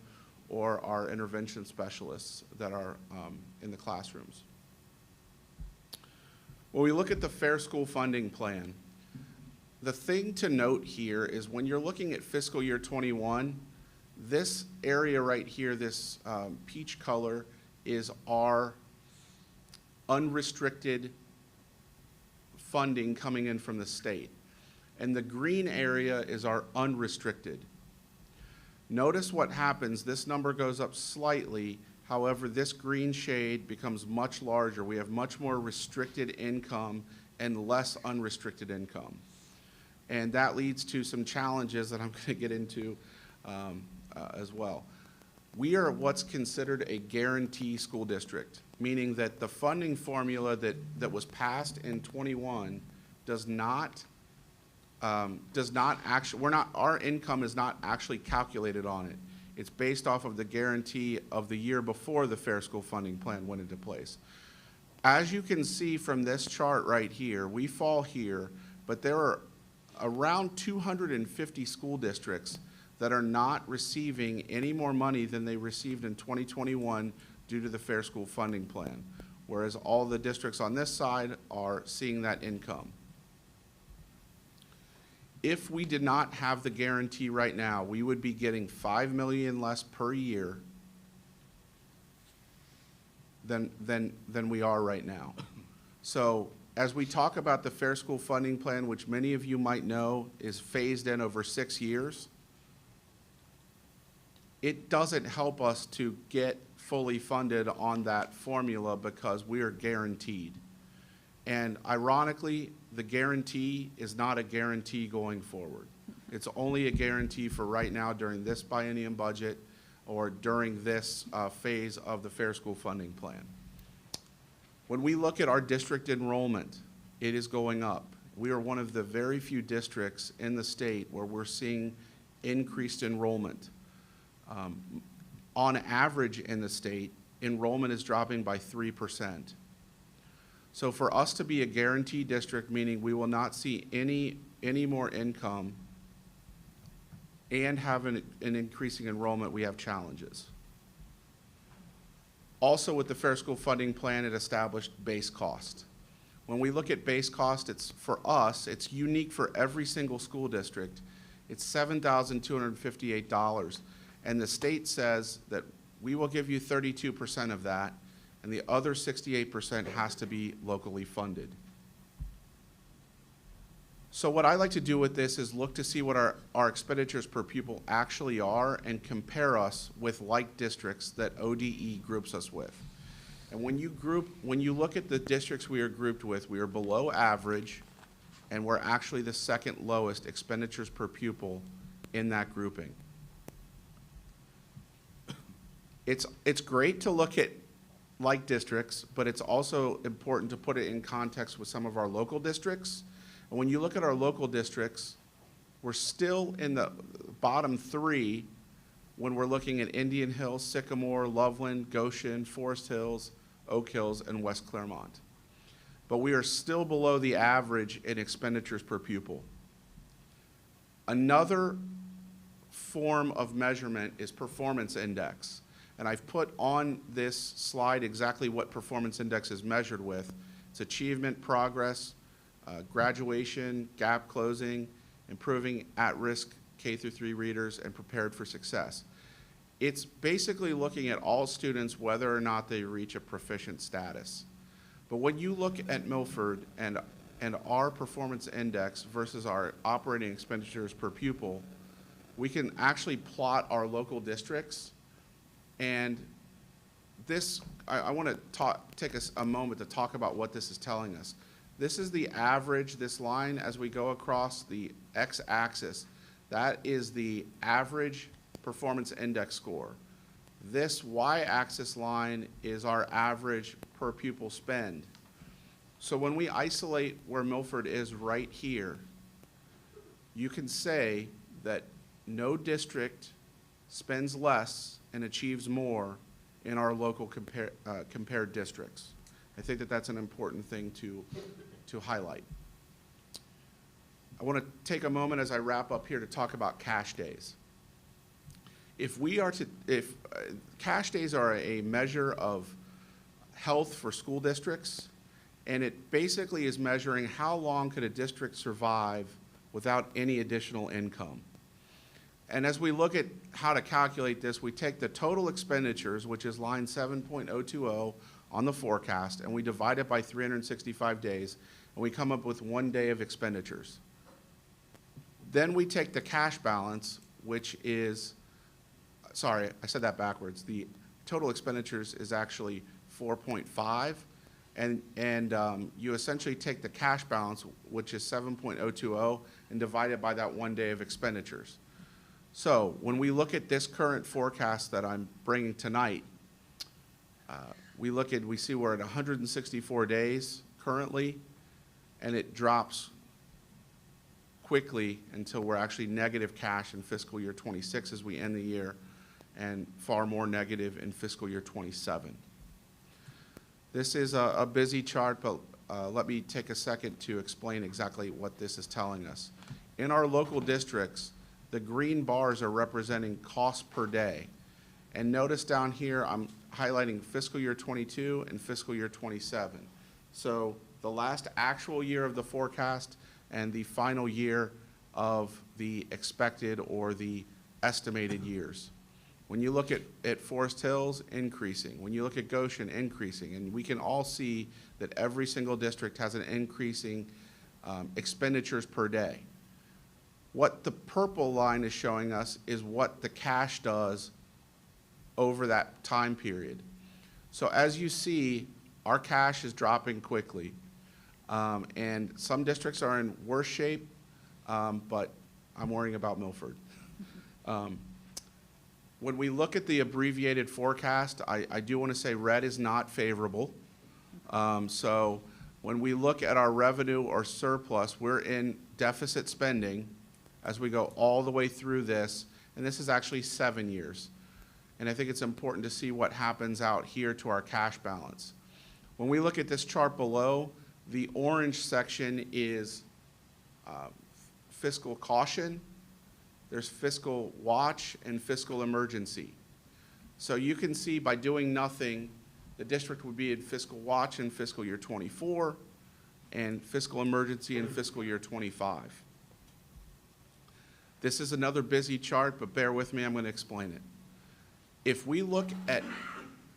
or our intervention specialists that are in the classrooms. When we look at the Fair School Funding Plan, the thing to note here is when you're looking at fiscal year '21, this area right here, this peach color, is our unrestricted funding coming in from the state. And the green area is our unrestricted. Notice what happens, this number goes up slightly, however, this green shade becomes much larger. We have much more restricted income and less unrestricted income. And that leads to some challenges that I'm going to get into as well. We are what's considered a guarantee school district, meaning that the funding formula that was passed in '21 does not actually, our income is not actually calculated on it. It's based off of the guarantee of the year before the Fair School Funding Plan went into place. As you can see from this chart right here, we fall here, but there are around 250 school districts that are not receiving any more money than they received in 2021 due to the Fair School Funding Plan, whereas all the districts on this side are seeing that income. If we did not have the guarantee right now, we would be getting $5 million less per year than we are right now. So as we talk about the Fair School Funding Plan, which many of you might know is phased in over 6 years, it doesn't help us to get fully funded on that formula because we are guaranteed. And ironically, the guarantee is not a guarantee going forward. It's only a guarantee for right now during this biennium budget or during this phase of the Fair School Funding Plan. When we look at our district enrollment, it is going up. We are one of the very few districts in the state where we're seeing increased enrollment. On average in the state, enrollment is dropping by 3%. So for us to be a guarantee district, meaning we will not see any more income and have an increasing enrollment, we have challenges. Also with the Fair School Funding Plan, it established base cost. When we look at base cost, it's for us, it's unique for every single school district. It's $7,258. And the state says that we will give you 32% of that, and the other 68% has to be locally funded. So what I like to do with this is look to see what our expenditures per pupil actually are and compare us with like districts that ODE groups us with. And when you look at the districts we are grouped with, we are below average, and we're actually the second lowest expenditures per pupil in that grouping. It's great to look at like districts, but it's also important to put it in context with some of our local districts. And when you look at our local districts, we're still in the bottom three when we're looking at Indian Hills, Sycamore, Loveland, Goshen, Forest Hills, Oak Hills, and West Claremont. But we are still below the average in expenditures per pupil. Another form of measurement is performance index. And I've put on this slide exactly what performance index is measured with. It's achievement, progress, graduation, gap closing, improving at-risk K through 3 readers, and prepared for success. It's basically looking at all students whether or not they reach a proficient status. But when you look at Milford and our performance index versus our operating expenditures per pupil, we can actually plot our local districts. And this, I want to take a moment to talk about what this is telling us. This is the average, this line as we go across the x-axis. That is the average performance index score. This y-axis line is our average per pupil spend. So when we isolate where Milford is right here, you can say that no district spends less and achieves more in our local compared districts. I think that that's an important thing to highlight. I want to take a moment as I wrap up here to talk about cash days. If cash days are a measure of health for school districts, and it basically is measuring how long could a district survive without any additional income. And as we look at how to calculate this, we take the total expenditures, which is line 7.020 on the forecast, and we divide it by 365 days, and we come up with 1 day of expenditures. Then we take the cash balance, which is, sorry, I said that backwards. The total expenditures is actually 4.5, and you essentially take the cash balance, which is 7.020, and divide it by that 1 day of expenditures. So when we look at this current forecast that I'm bringing tonight, we see we're at 164 days currently, and it drops quickly until we're actually negative cash in fiscal year 26 as we end the year, and far more negative in fiscal year 27. This is a busy chart, but let me take a second to explain exactly what this is telling us. In our local districts, the green bars are representing cost per day. And notice down here, I'm highlighting fiscal year 22 and fiscal year 27. So the last actual year of the forecast and the final year of the expected or the estimated years. When you look at Forest Hills, increasing. When you look at Goshen, increasing. And we can all see that every single district has an increasing expenditures per day. What the purple line is showing us is what the cash does over that time period. So as you see, our cash is dropping quickly. And some districts are in worse shape, but I'm worrying about Milford. When we look at the abbreviated forecast, I do want to say red is not favorable. So when we look at our revenue or surplus, we're in deficit spending as we go all the way through this, and this is actually 7 years. And I think it's important to see what happens out here to our cash balance. When we look at this chart below, the orange section is fiscal caution, there's fiscal watch, and fiscal emergency. So you can see by doing nothing, the district would be in fiscal watch in fiscal year 24 and fiscal emergency in fiscal year 25. This is another busy chart, but bear with me, I'm going to explain it. If we look at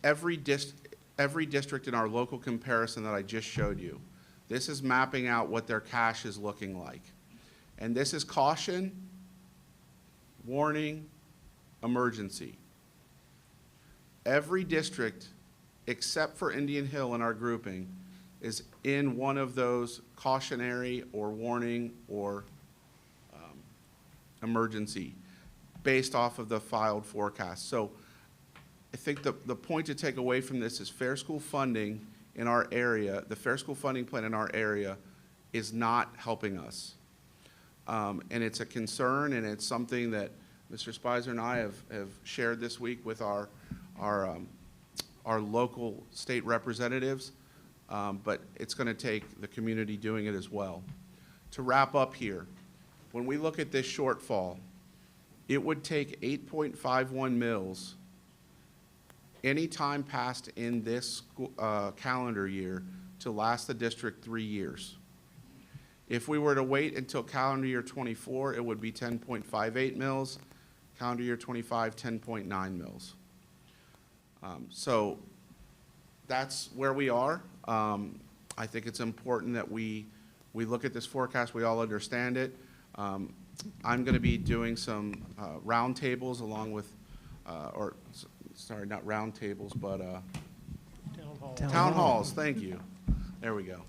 every district in our local comparison that I just showed you, this is mapping out what their cash is looking like. And this is caution, warning, emergency. Every district, except for Indian Hill in our grouping, is in one of those cautionary or warning or emergency based off of the filed forecast. So I think the point to take away from this is fair school funding in our area, the fair school funding plan in our area is not helping us. And it's a concern, and it's something that Mr. Spicer and I have shared this week with our local state representatives, but it's going to take the community doing it as well. To wrap up here, when we look at this shortfall, it would take 8.51 mills any time passed in this calendar year to last the district 3 years. If we were to wait until calendar year 24, it would be 10.58 mills. Calendar year 25, 10.9 mills. So that's where we are. I think it's important that we look at this forecast, we all understand it. I'm going to be doing some roundtables along with, sorry, not roundtables, but town halls, thank you. There we go.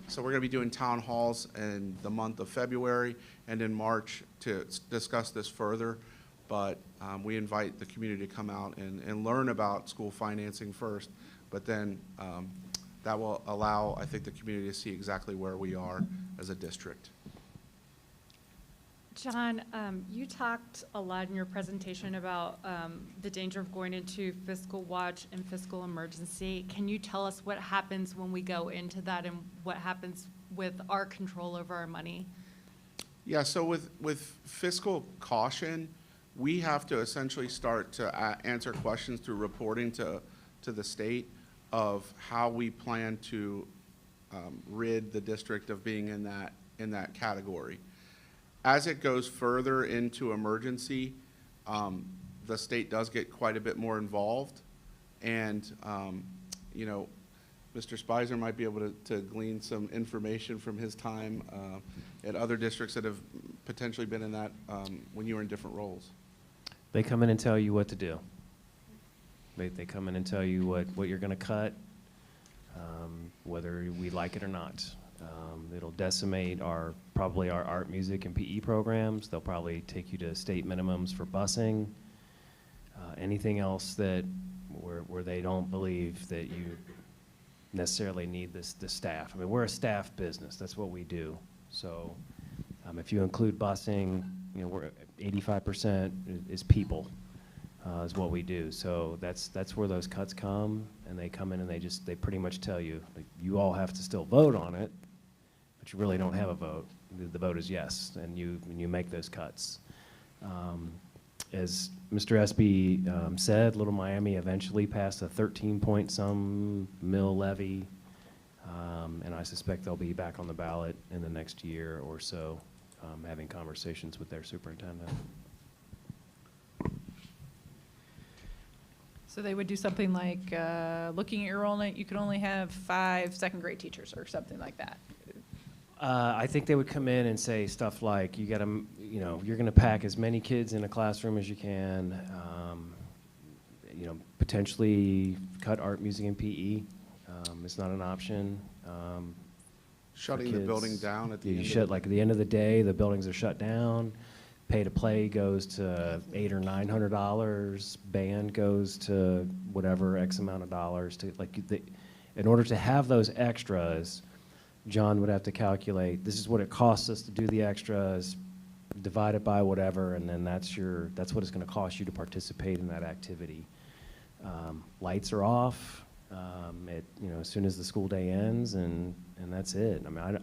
So we're going to be doing town halls in the month of February and in March to discuss this further. But we invite the community to come out and learn about school financing first, but then that will allow, I think, the community to see exactly where we are as a district. John, you talked a lot in your presentation about the danger of going into fiscal watch and fiscal emergency. Can you tell us what happens when we go into that and what happens with our control over our money? Yeah, so with fiscal caution, we have to essentially start to answer questions through reporting to the state of how we plan to rid the district of being in that category. As it goes further into emergency, the state does get quite a bit more involved. And, you know, Mr. Spicer might be able to glean some information from his time at other districts that have potentially been in that when you were in different roles. They come in and tell you what to do. They come in and tell you what you're going to cut, whether we like it or not. It'll decimate probably our art, music, and PE programs. They'll probably take you to state minimums for busing. Anything else that where they don't believe that you necessarily need the staff. I mean, we're a staff business. That's what we do. So if you include busing, you know, we're 85% is people. Is what we do. So that's where those cuts come, and they come in and they pretty much tell you, like, you all have to still vote on it, but you really don't have a vote. The vote is yes, and you make those cuts. As Mr. Espy said, Little Miami eventually passed a 13-point-some mill levy, and I suspect they'll be back on the ballot in the next year or so, having conversations with their superintendent. So they would do something like, looking at you could only have 5 second-grade teachers or something like that. I think they would come in and say stuff like, you're going to pack as many kids in a classroom as you can, potentially cut art, music, and PE. It's not an option. Shutting the building down at the end. Like at the end of the day, the buildings are shut down. Pay to play goes to $800 or $900. Band goes to whatever X amount of dollars. In order to have those extras, John would have to calculate, this is what it costs us to do the extras, divide it by whatever, and then that's what it's going to cost you to participate in that activity. Lights are off as soon as the school day ends, and that's it. I mean,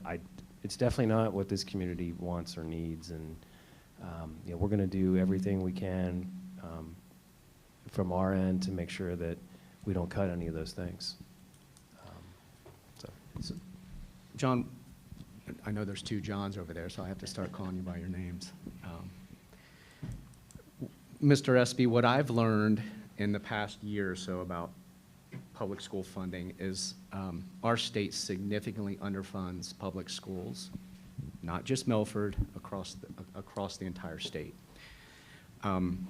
it's definitely not what this community wants or needs, and we're going to do everything we can from our end to make sure that we don't cut any of those things. So, John, I know there's 2 Johns over there, so I have to start calling you by your names. Mr. Espy, what I've learned in the past year or so about public school funding is our state significantly underfunds public schools, not just Milford, across the entire state. And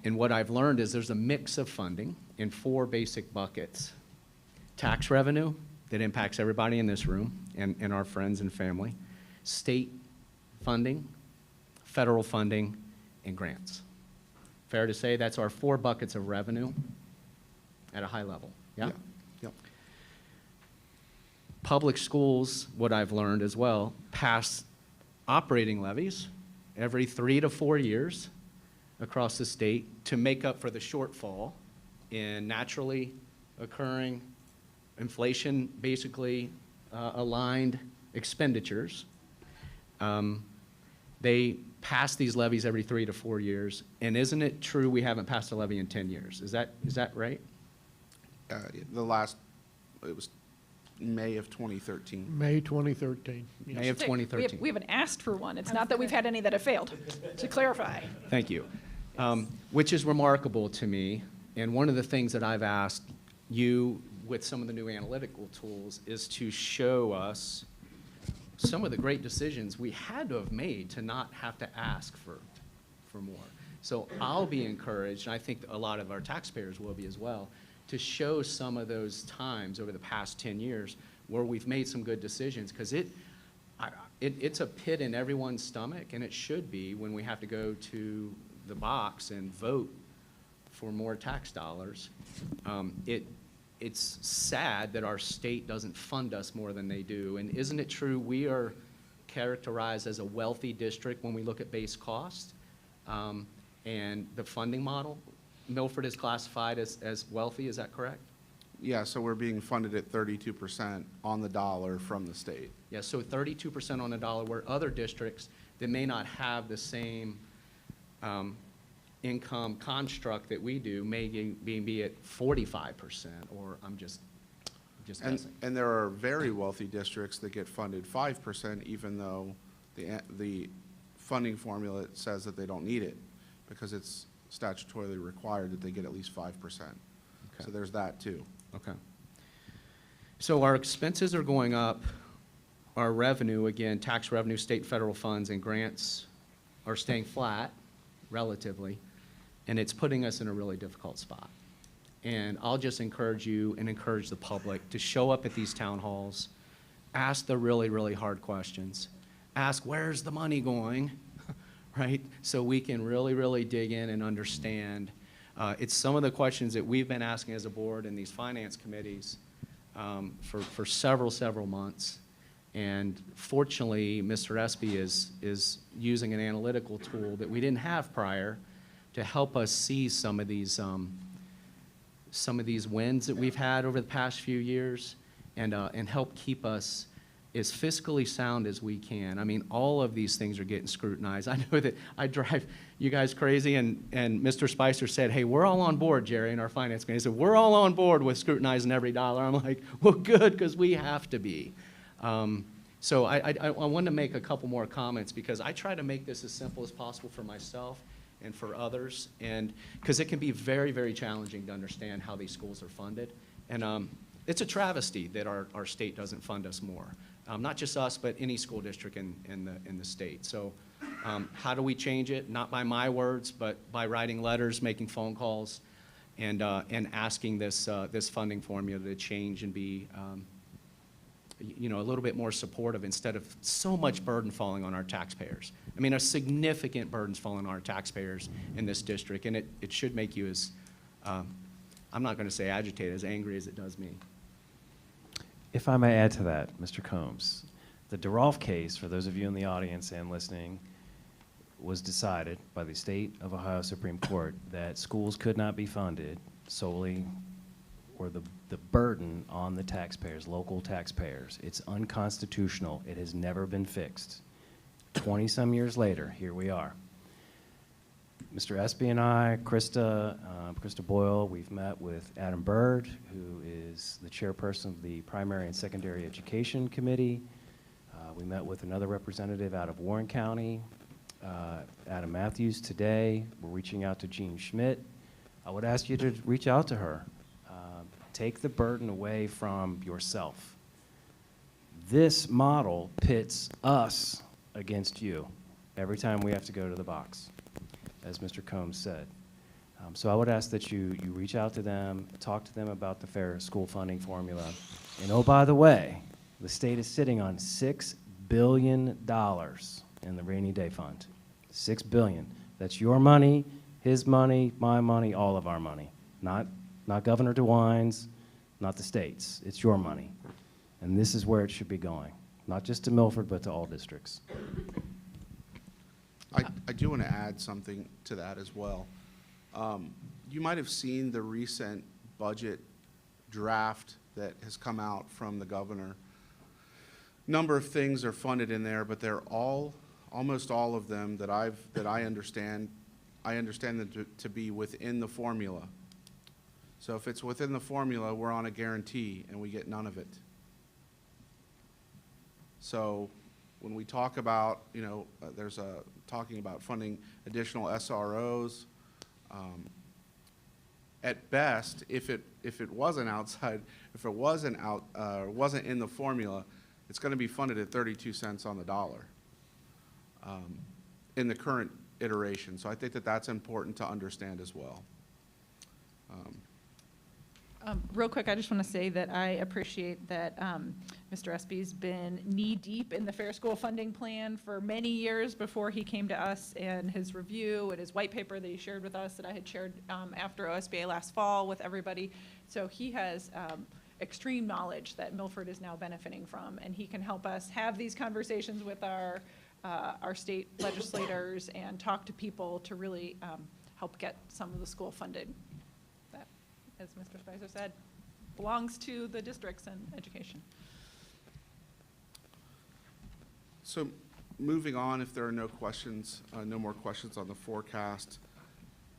what I've learned is there's a mix of funding in 4 basic buckets. Tax revenue that impacts everybody in this room and our friends and family. State funding, federal funding, and grants. Fair to say that's our 4 buckets of revenue at a high level, yeah? Yep. Public schools, what I've learned as well, pass operating levies every 3 to 4 years across the state to make up for the shortfall in naturally occurring inflation, basically aligned expenditures. They pass these levies every 3 to 4 years, and isn't it true we haven't passed a levy in 10 years? Is that right? It was May of 2013. May 2013. yes. May of 2013. We haven't asked for one. It's not that we've had any that have failed, to clarify. Thank you. Which is remarkable to me, and one of the things that I've asked you with some of the new analytical tools is to show us some of the great decisions we had to have made to not have to ask for more. So I'll be encouraged, and I think a lot of our taxpayers will be as well, to show some of those times over the past 10 years where we've made some good decisions, because it's a pit in everyone's stomach, and it should be when we have to go to the box and vote for more tax dollars. It's sad that our state doesn't fund us more than they do, and isn't it true we are characterized as a wealthy district when we look at base cost and the funding model? Milford is classified as wealthy, is that correct? Yeah, so we're being funded at 32% on the dollar from the state. Yeah, so 32% on the dollar, where other districts that may not have the same income construct that we do may be at 45%, or I'm just guessing. And there are very wealthy districts that get funded 5%, even though the funding formula says that they don't need it, because it's statutorily required that they get at least 5%. So there's that too. Okay. So our expenses are going up. Our revenue, again, tax revenue, state, federal funds, and grants are staying flat, relatively, and it's putting us in a really difficult spot. And I'll just encourage you and encourage the public to show up at these town halls, ask the really, really hard questions, ask where's the money going, right? So we can really, really dig in and understand. It's some of the questions that we've been asking as a board in these finance committees for several months. And fortunately, Mr. Espy is using an analytical tool that we didn't have prior to help us see some of these wins that we've had over the past few years, and help keep us as fiscally sound as we can. I mean, all of these things are getting scrutinized. I know that I drive you guys crazy, and Mr. Spicer said, hey, we're all on board, Jerry, in our finance committee. He said, we're all on board with scrutinizing every dollar. I'm like, well, good, because we have to be. So I want to make a couple more comments, because I try to make this as simple as possible for myself and for others, and because it can be very, very challenging to understand how these schools are funded. And it's a travesty that our state doesn't fund us more. Not just us, but any school district in the state. So how do we change it? Not by my words, but by writing letters, making phone calls, and asking this funding formula to change and be a little bit more supportive, instead of so much burden falling on our taxpayers. I mean, a significant burden's falling on our taxpayers in this district, and it should make you as, I'm not going to say agitated, as angry as it does me. If I may add to that, Mr. Combs, the DeRolf case, for those of you in the audience and listening, was decided by the State of Ohio Supreme Court that schools could not be funded solely, or the burden on the taxpayers, local taxpayers. It's unconstitutional. It has never been fixed. 20-some years later, here we are. Mr. Espy and I, Krista Boyle, we've met with Adam Bird, who is the chairperson of the Primary and Secondary Education Committee. We met with another representative out of Warren County, Adam Matthews, today. We're reaching out to Jean Schmidt. I would ask you to reach out to her. Take the burden away from yourself. This model pits us against you every time we have to go to the box, as Mr. Combs said. So I would ask that you reach out to them, talk to them about the fair school funding formula. And oh, by the way, the state is sitting on $6 billion in the rainy day fund. $6 billion. That's your money, his money, my money, all of our money. Not Governor DeWine's, not the state's. It's your money. And this is where it should be going, not just to Milford, but to all districts. I do want to add something to that as well. You might have seen the recent budget draft that has come out from the governor. Number of things are funded in there, but they're all almost all of them that I understand them to be within the formula. So if it's within the formula, we're on a guarantee and we get none of it. So when we talk about, there's talking about funding additional SROs, at best, if it wasn't outside, if it wasn't wasn't in the formula, it's going to be funded at 32 cents on the dollar in the current iteration. So I think that that's important to understand as well. Real quick, I just want to say that I appreciate that Mr. Espy's been knee-deep in the Fair School Funding Plan for many years before he came to us, and his review and his white paper that he shared with us that I had shared after OSBA last fall with everybody. So he has extreme knowledge that Milford is now benefiting from, and he can help us have these conversations with our state legislators and talk to people to really help get some of the school funded. That, as Mr. Spicer said, belongs to the districts and education. So moving on, if there are no questions, no more questions on the forecast,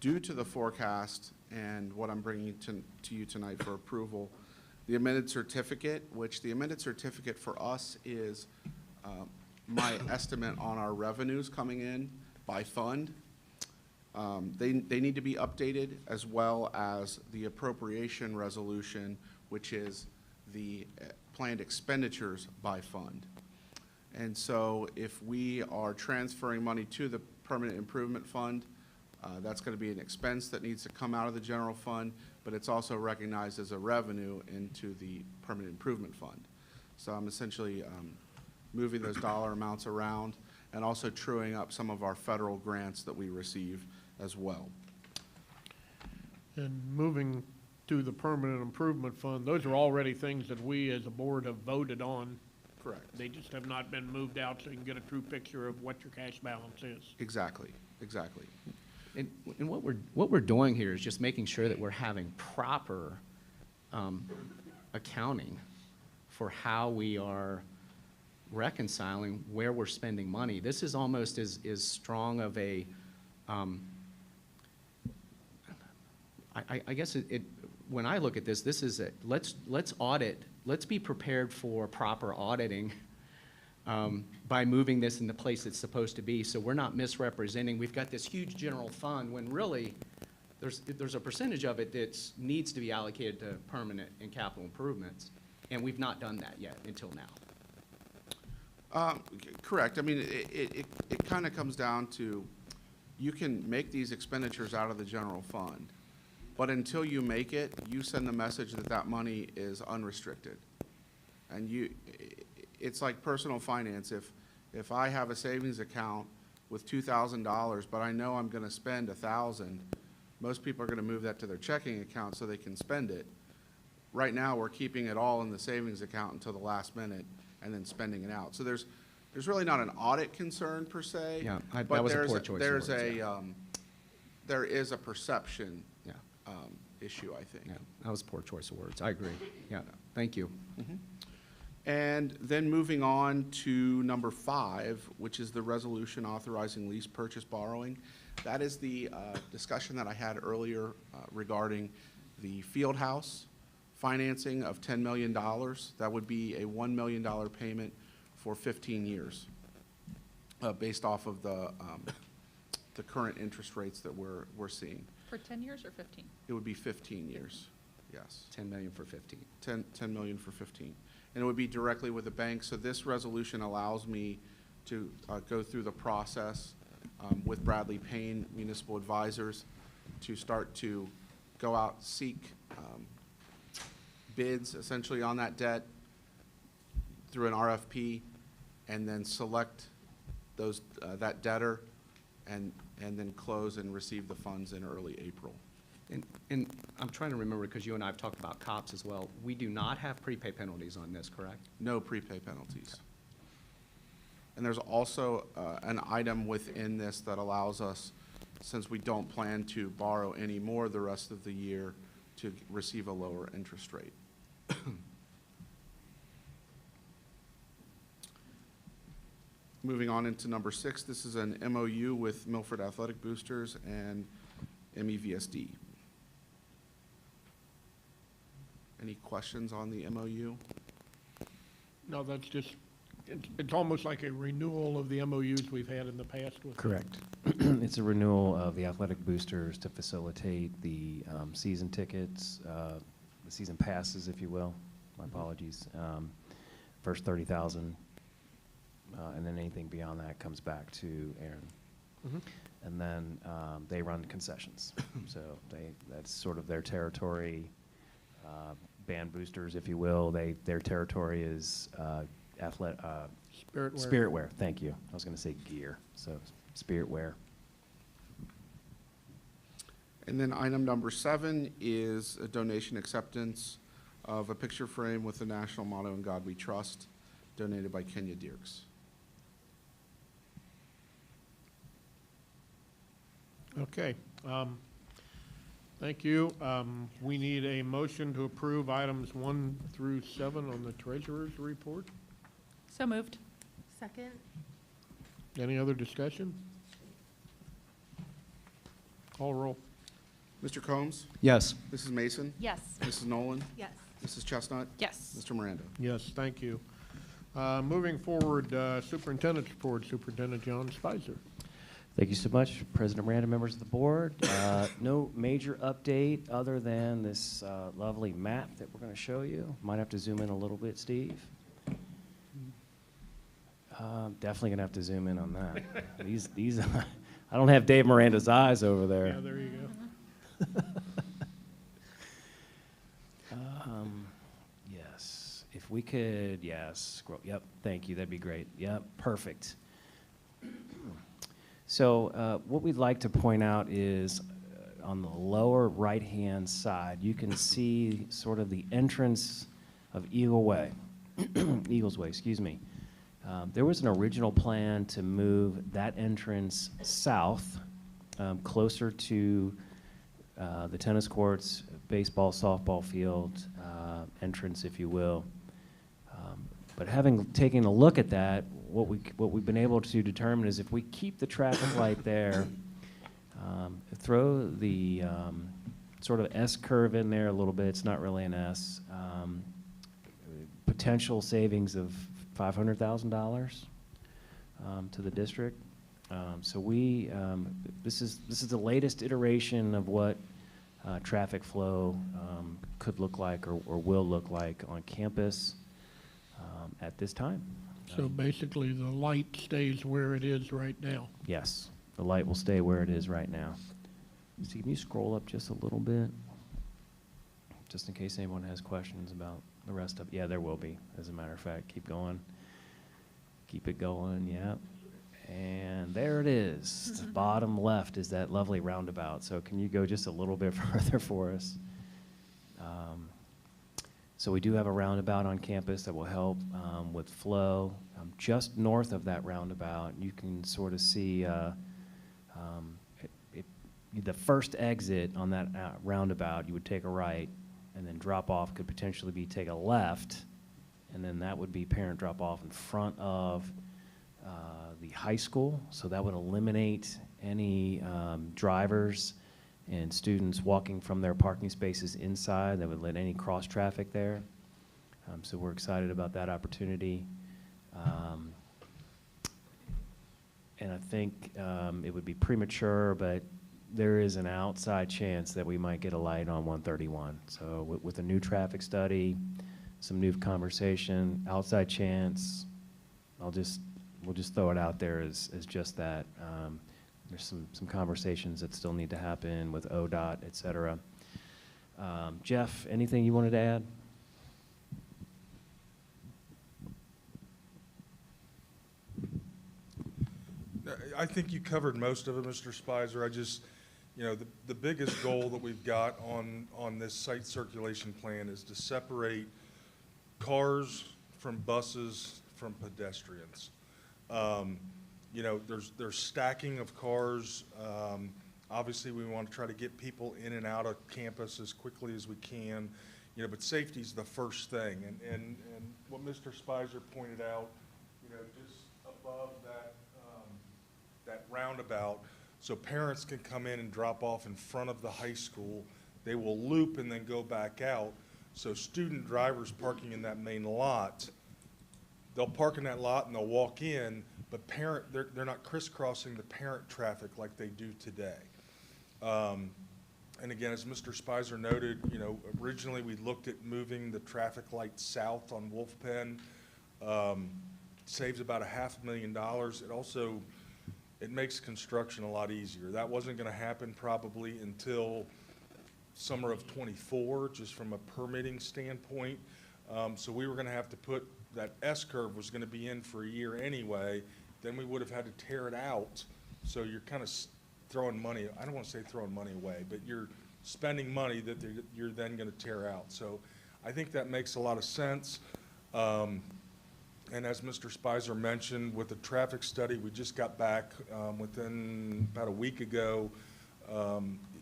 due to the forecast and what I'm bringing to you tonight for approval, the amended certificate, which the amended certificate for us is my estimate on our revenues coming in by fund. They need to be updated, as well as the appropriation resolution, which is the planned expenditures by fund. And so if we are transferring money to the Permanent Improvement Fund, that's going to be an expense that needs to come out of the general fund, but it's also recognized as a revenue into the Permanent Improvement Fund. So I'm essentially moving those dollar amounts around and also truing up some of our federal grants that we receive as well. And moving to the Permanent Improvement Fund, those are already things that we as a board have voted on. Correct. They just have not been moved out so you can get a true picture of what your cash balance is. Exactly, exactly. And what we're doing here is just making sure that we're having proper accounting for how we are reconciling where we're spending money. This is almost as strong of a, I guess when I look at this is let's audit, let's be prepared for proper auditing by moving this in the place it's supposed to be, so we're not misrepresenting. We've got this huge general fund when really there's a percentage of it that needs to be allocated to permanent and capital improvements, and we've not done that yet until now. Correct. I mean, it kind of comes down to, you can make these expenditures out of the general fund, but until you make it, you send the message that that money is unrestricted. And it's like personal finance. If I have a savings account with $2,000, but I know I'm going to spend $1,000, most people are going to move that to their checking account so they can spend it. Right now, we're keeping it all in the savings account until the last minute and then spending it out. So there's really not an audit concern per se. Yeah, but that was a poor choice of there's words, a yeah. there is a perception Yeah. issue, I think. Yeah, that was a poor choice of words. I agree. Yeah, thank you. And then moving on to number 5, which is the resolution authorizing lease purchase borrowing. That is the discussion that I had earlier regarding the field house financing of $10 million. That would be a $1 million payment for 15 years based off of the current interest rates that we're seeing. For 10 years or 15? It would be 15 years, yes. 10 million for 15. 10 million for 15. And it would be directly with the bank. So this resolution allows me to go through the process with Bradley Payne Municipal Advisors to start to go out, seek bids essentially on that debt through an RFP, and then select those that debtor and then close and receive the funds in early April. And I'm trying to remember, because you and I have talked about COPS as well. We do not have prepay penalties on this, correct? No prepay penalties. And there's also an item within this that allows us, since we don't plan to borrow any more the rest of the year, to receive a lower interest rate. Moving on into number 6, this is an MOU with Milford Athletic Boosters and MEVSD. Any questions on the MOU? No, that's just, it's almost like a renewal of the MOUs we've had in the past with. Correct. It's a renewal of the athletic boosters to facilitate the season tickets, the season passes, if you will. My apologies. First 30,000, and then anything beyond that comes back to Aaron. Mhm. And then they run concessions. So that's sort of their territory. Band boosters, if you will, their territory is Spirit wear. Spirit wear, thank you. I was going to say gear, so spirit wear. And then item number 7 is a donation acceptance of a picture frame with the national motto "In God We Trust," donated by Kenya Dierks. Okay. Thank you. We need a motion to approve items 1 through 7 on the treasurer's report. So moved. Second? Any other discussion? Call roll. Mr. Combs? Yes. Mrs. Mason? Yes. Mrs. Nolan? Yes. Mrs. Chestnut? Yes. Mr. Miranda? Yes, thank you. Moving forward, superintendent's report, Superintendent John Spicer. Thank you so much, President Miranda, members of the board. No major update other than this lovely map that we're going to show you. Might have to zoom in a little bit, Steve. Definitely going to have to zoom in on that. These, I don't have Dave Miranda's eyes over there. Yeah, there you go. Yes, if we could, yes, scroll, yep, thank you, that'd be great. Yep, perfect. So what we'd like to point out is on the lower right-hand side, you can see sort of the entrance of Eagle Way, Eagles Way, excuse me. There was an original plan to move that entrance south, closer to the tennis courts, baseball, softball field entrance, if you will. But having taken a look at that, what we've been able to determine is if we keep the traffic light there, throw the sort of S curve in there a little bit. It's not really an S. Potential savings of $500,000 to the district. So this is the latest iteration of what traffic flow could look like or will look like on campus at this time. So basically, the light stays where it is right now. Yes, the light will stay where it is right now. So can you scroll up just a little bit? Just in case anyone has questions about the rest of it. Yeah, there will be, as a matter of fact. Keep going. Keep it going, yep. And there it is. The bottom left is that lovely roundabout. So can you go just a little bit further for us? So we do have a roundabout on campus that will help with flow. Just north of that roundabout, you can sort of see the first exit on that roundabout, you would take a right, and then drop off could potentially be take a left, and then that would be parent drop off in front of the high school. So that would eliminate any drivers and students walking from their parking spaces inside. That would let any cross traffic there. So we're excited about that opportunity. And I think it would be premature, but there is an outside chance that we might get a light on 131. So with a new traffic study, some new conversation, outside chance, we'll just throw it out there as just that. There's some conversations that still need to happen with ODOT, et cetera. Jeff, anything you wanted to add? I think you covered most of it, Mr. Spicer. I just, the biggest goal that we've got on this site circulation plan is to separate cars from buses from pedestrians. There's stacking of cars. Obviously, we want to try to get people in and out of campus as quickly as we can, but safety's the first thing. And what Mr. Spicer pointed out, just above that roundabout, so parents can come in and drop off in front of the high school. They will loop and then go back out. So student drivers parking in that main lot, they'll park in that lot and they'll walk in, but they're not crisscrossing the parent traffic like they do today. And again, as Mr. Spicer noted, you know, originally we looked at moving the traffic light south on Wolf Pen. Saves about $500,000. It also, it makes construction a lot easier. That wasn't gonna happen probably until summer of '24, just from a permitting standpoint. So we were gonna have to put, that S-curve was gonna be in for a year anyway, then we would have had to tear it out. So you're kind of throwing money, I don't want to say throwing money away, but you're spending money that you're then going to tear out. So I think that makes a lot of sense. And as Mr. Spicer mentioned, with the traffic study, we just got back within about a week ago.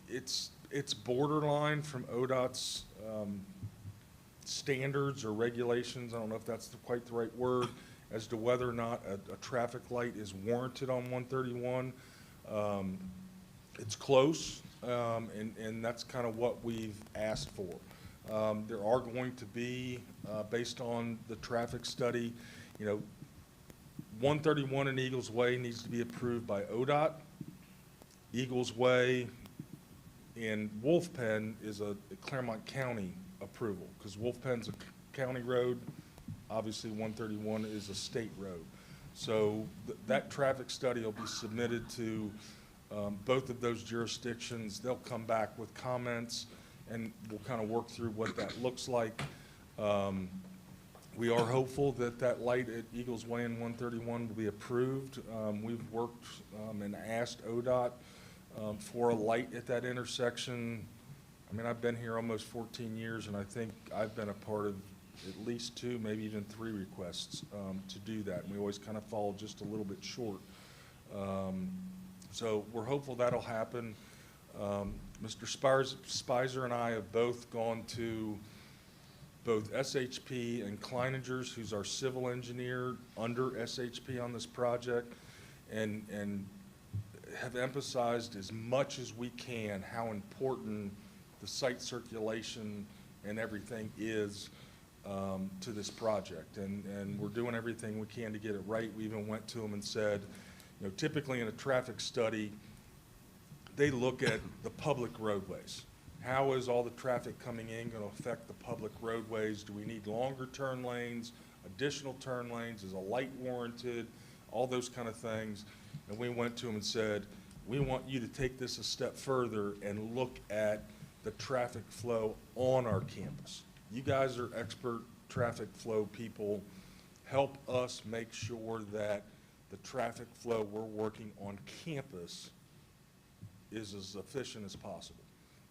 It's borderline from ODOT's standards or regulations, I don't know if that's quite the right word, as to whether or not a traffic light is warranted on 131. It's close, and that's kind of what we've asked for. There are going to be, based on the traffic study, you know, 131 in Eagles Way needs to be approved by ODOT. Eagles Way in Wolf Pen is a Claremont County approval, because Wolf Pen's a county road. Obviously, 131 is a state road. So that traffic study will be submitted to both of those jurisdictions. They'll come back with comments, and we'll kind of work through what that looks like. We are hopeful that that light at Eagles Way and 131 will be approved. We've worked and asked ODOT for a light at that intersection. I mean, I've been here almost 14 years, and I think I've been a part of at least 2, maybe even 3 requests to do that, and we always kind of fall just a little bit short. So we're hopeful that'll happen. Mr. Spicer and I have both gone to both SHP and Kleiningers, who's our civil engineer under SHP on this project, and have emphasized as much as we can how important the site circulation and everything is to this project, and we're doing everything we can to get it right. We even went to them and said, you know, typically in a traffic study, they look at the public roadways. How is all the traffic coming in going to affect the public roadways? Do we need longer turn lanes, additional turn lanes? Is a light warranted? All those kind of things. And we went to them and said, we want you to take this a step further and look at the traffic flow on our campus. You guys are expert traffic flow people. Help us make sure that the traffic flow we're working on campus is as efficient as possible.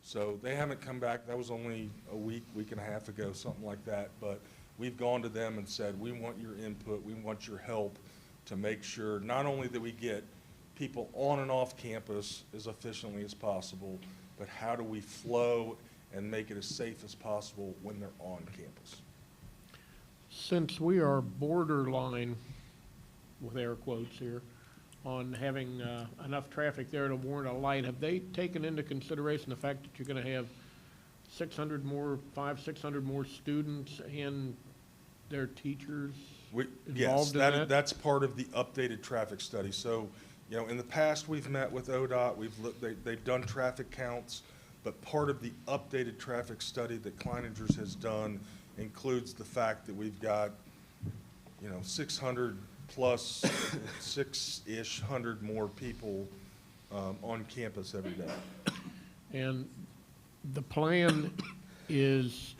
So they haven't come back. That was only a week and a half ago, something like that. But we've gone to them and said, we want your input, we want your help to make sure not only that we get people on and off campus as efficiently as possible, but how do we flow and make it as safe as possible when they're on campus. Since we are borderline, with air quotes here, on having enough traffic there to warrant a light, have they taken into consideration the fact that you're going to have 600 more students and their teachers involved in that? That's part of the updated traffic study. So, you know, in the past we've met with ODOT, they've done traffic counts, but part of the updated traffic study that Kleiningers has done includes the fact that we've got, you know, 600 plus 6-ish hundred more people on campus every day. And the plan is,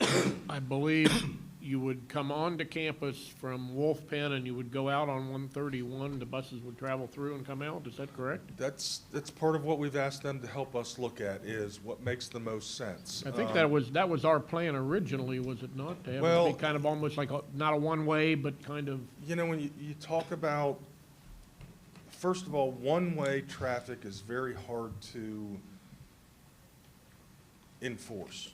I believe, you would come onto campus from Wolf Pen and you would go out on 131. The buses would travel through and come out. Is that correct? That's part of what we've asked them to help us look at, is what makes the most sense. I think that was our plan originally, was it not? To have it be kind of almost like not a one-way, but kind of. You know, when you talk about, first of all, one-way traffic is very hard to enforce.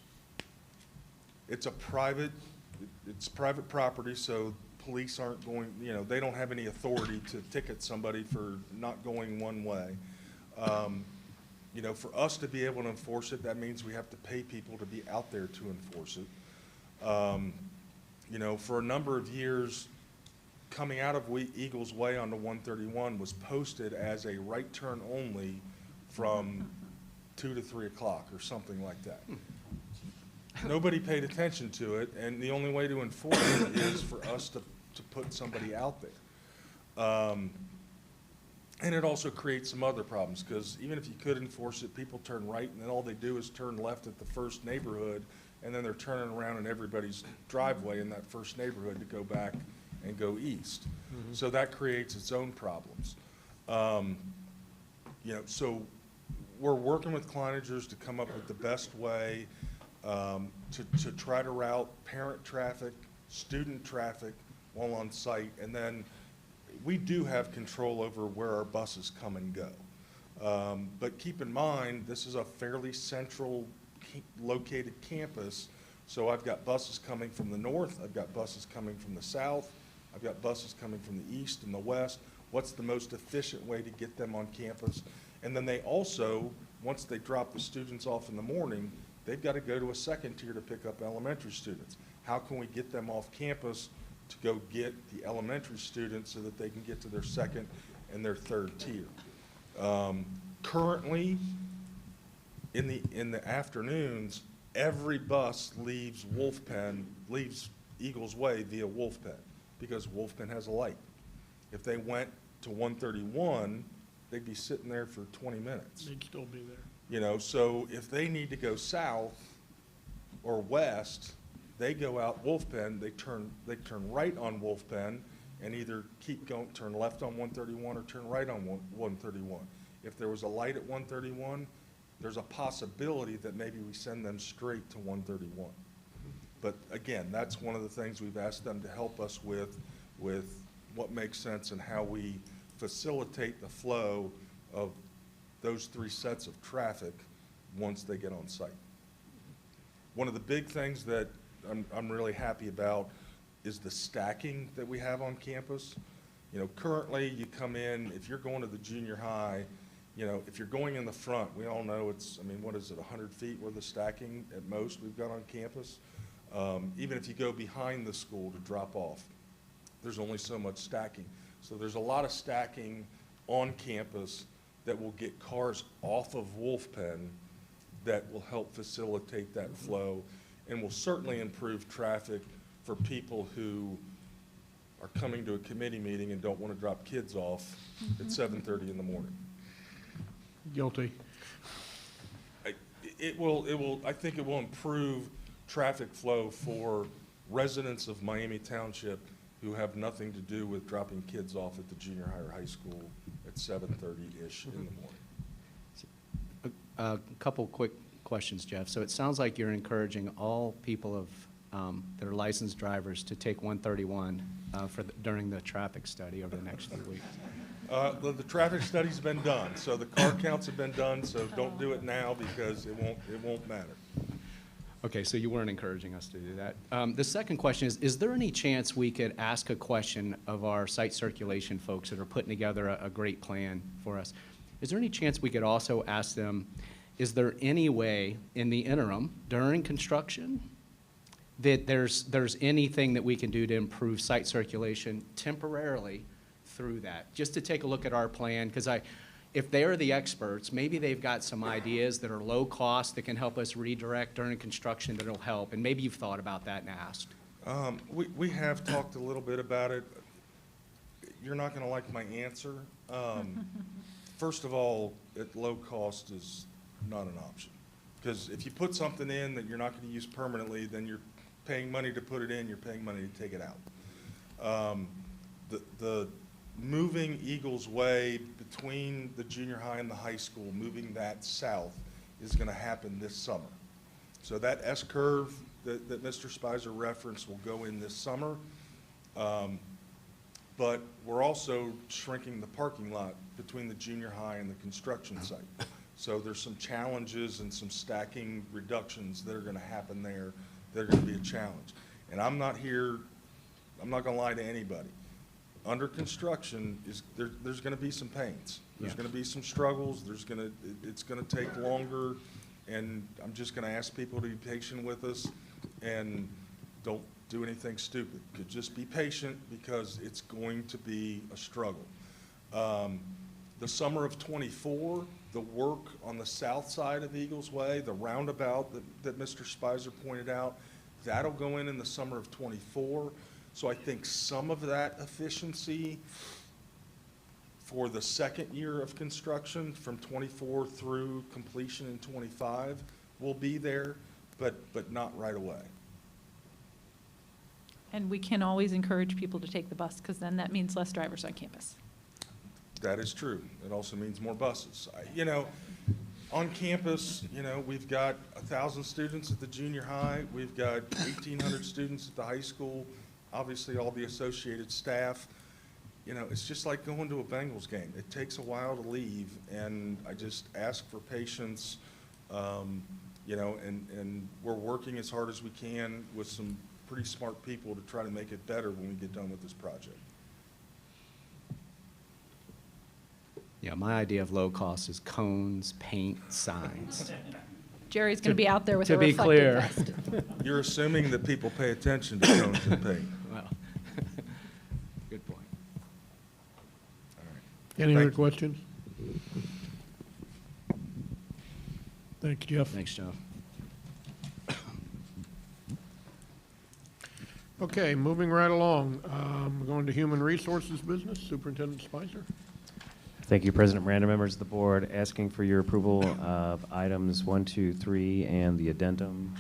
It's private property, so police aren't going, they don't have any authority to ticket somebody for not going one way. For us to be able to enforce it, that means we have to pay people to be out there to enforce it. For a number of years, coming out of Eagles Way onto 131 was posted as a right turn only from 2 to 3 o'clock or something like that. Nobody paid attention to it, and the only way to enforce it is for us to put somebody out there. And it also creates some other problems, because even if you could enforce it, people turn right, and then all they do is turn left at the first neighborhood, and then they're turning around in everybody's driveway in that first neighborhood to go back and go east. So that creates its own problems. So we're working with Kleinigers to come up with the best way to try to route parent traffic, student traffic while on site, and then we do have control over where our buses come and go. But keep in mind, this is a fairly central located campus, so I've got buses coming from the north, I've got buses coming from the south, I've got buses coming from the east and the west. What's the most efficient way to get them on campus? And then they also, once they drop the students off in the morning, they've got to go to a second tier to pick up elementary students. How can we get them off campus to go get the elementary students so that they can get to their second and their third tier? Currently, in the afternoons, every bus leaves Eagles Way via Wolf Pen, because Wolf Pen has a light. If they went to 131, they'd be sitting there for 20 minutes. They'd still be there. So if they need to go south or west, they go out Wolf Pen, they turn right on Wolf Pen and either keep going, turn left on 131 or turn right on 131. If there was a light at 131, there's a possibility that maybe we send them straight to 131. But again, that's one of the things we've asked them to help us with what makes sense and how we facilitate the flow of those three sets of traffic once they get on site. One of the big things that I'm really happy about is the stacking that we have on campus. Currently you come in, if you're going to the junior high, if you're going in the front, we all know it's, what is it, 100 feet worth of stacking at most we've got on campus. Even if you go behind the school to drop off, there's only so much stacking. So there's a lot of stacking on campus that will get cars off of Wolf Pen that will help facilitate that flow and will certainly improve traffic for people who are coming to a committee meeting and don't want to drop kids off at 7:30 in the morning. Guilty. I think it will improve traffic flow for residents of Miami Township who have nothing to do with dropping kids off at the junior high or high school at 7:30-ish in the morning. A couple quick questions, Jeff. So it sounds like you're encouraging all people that are licensed drivers to take 131 during the traffic study over the next few weeks. The traffic study's been done, so the car counts have been done, so don't do it now because it won't matter. Okay, so you weren't encouraging us to do that. The second question is there any chance we could ask a question of our site circulation folks that are putting together a great plan for us? Is there any chance we could also ask them, is there any way in the interim during construction that there's anything that we can do to improve site circulation temporarily through that? Just to take a look at our plan, because if they're the experts, maybe they've got some ideas that are low cost that can help us redirect during construction that'll help, and maybe you've thought about that and asked. We have talked a little bit about it. You're not going to like my answer. First of all, at low cost is not an option, because if you put something in that you're not going to use permanently, then you're paying money to put it in, you're paying money to take it out. The moving Eagles Way between the junior high and the high school, moving that south, is going to happen this summer. So that S-curve that Mr. Spicer referenced will go in this summer. But we're also shrinking the parking lot between the junior high and the construction site. So there's some challenges and some stacking reductions that are going to happen there that are going to be a challenge. And I'm not here, I'm not gonna lie to anybody. Under construction there's gonna be some pains. There's Yeah. gonna be some struggles, it's gonna take longer, and I'm just gonna ask people to be patient with us and don't do anything stupid. Could just be patient because it's going to be a struggle. The summer of '24, the work on the south side of Eagles Way, the roundabout that Mr. Spicer pointed out, that'll go in the summer of '24. So I think some of that efficiency for the second year of construction from '24 through completion in '25 will be there, but not right away. And we can always encourage people to take the bus, because then that means less drivers on campus. That is true. It also means more buses. You know, on campus, you know, we've got 1,000 students at the junior high. We've got 1,800 students at the high school, obviously all the associated staff. You know, it's just like going to a Bengals game. It takes a while to leave, and I just ask for patience, you know, and we're working as hard as we can with some pretty smart people to try to make it better when we get done with this project. Yeah, my idea of low cost is cones, paint, signs. Jerry's going to be out there with to a be reflective clear. vest. You're assuming that people pay attention to cones and paint. Well, good point. All right. Any other Thank you. questions? Thanks, Jeff. Thanks, Jeff. Okay, moving right along. We're going to Human Resources business. Superintendent Spicer. Thank you, President Miranda, members of the board. Asking for your approval of items 1, 2, 3, and the addendum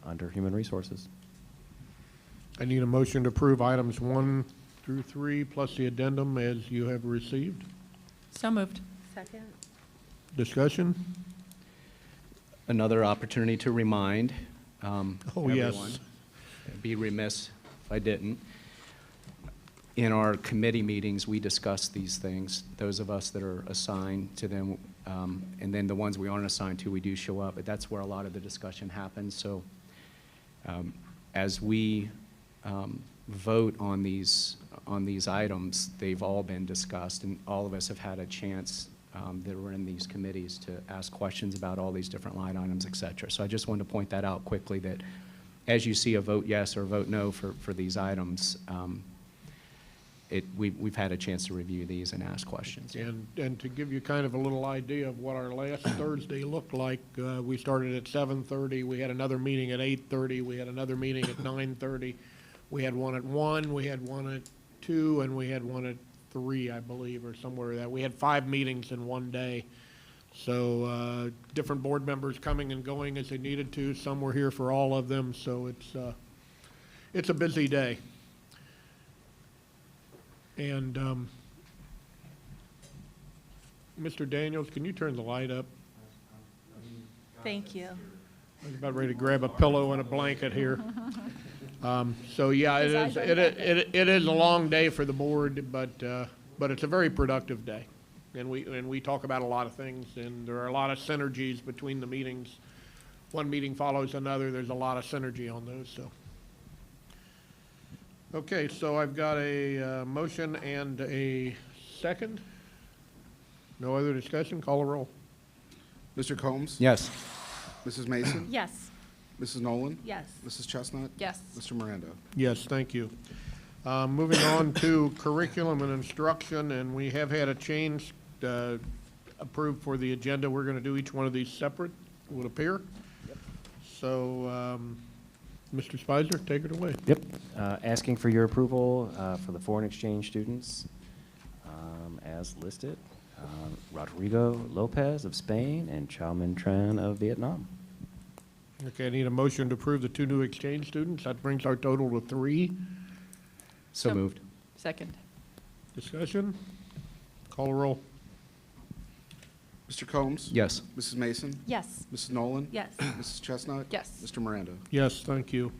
under Human Resources. I need a motion to approve items 1 through 3 plus the addendum as you have received. So moved. Second? Discussion? Another opportunity to remind Oh, yes. everyone. I'd be remiss if I didn't. In our committee meetings, we discuss these things, those of us that are assigned to them, and then the ones we aren't assigned to, we do show up, but that's where a lot of the discussion happens. So as we vote on these items, they've all been discussed, and all of us have had a chance that were in these committees to ask questions about all these different line items, et cetera. So I just wanted to point that out quickly, that as you see a vote yes or vote no for these items, we've had a chance to review these and ask questions. And to give you kind of a little idea of what our last Thursday looked like, we started at 7:30, we had another meeting at 8:30, we had another meeting at 9:30, we had one at 1, we had one at 2, and we had one at 3, I believe, or somewhere that. We had 5 meetings in one day. So different board members coming and going as they needed to. Some were here for all of them, so it's a busy day. And Mr. Daniels, can you turn the light up? Thank you. I was about ready to grab a pillow and a blanket here. So yeah, it is a long day for the board, but it's a very productive day. And we talk about a lot of things, and there are a lot of synergies between the meetings. One meeting follows another. There's a lot of synergy on those, so. Okay, so I've got a motion and a second. No other discussion? Call a roll. Mr. Combs? Yes. Mrs. Mason? Yes. Mrs. Nolan? Yes. Mrs. Chestnut? Yes. Mr. Miranda? Yes, thank you. Moving on to curriculum and instruction, and we have had a change approved for the agenda. We're going to do each one of these separate, it would appear. Yep. So, Mr. Spicer, take it away. Yep. Asking for your approval for the foreign exchange students as listed. Rodrigo Lopez of Spain and Chao Min Tran of Vietnam. Okay, I need a motion to approve the 2 new exchange students. That brings our total to 3. So moved. Second. Discussion? Call a roll. Mr. Combs? Yes. Mrs. Mason? Yes. Mrs. Nolan? Yes. Mrs. Chestnut? Yes. Mr. Miranda? Yes, thank you.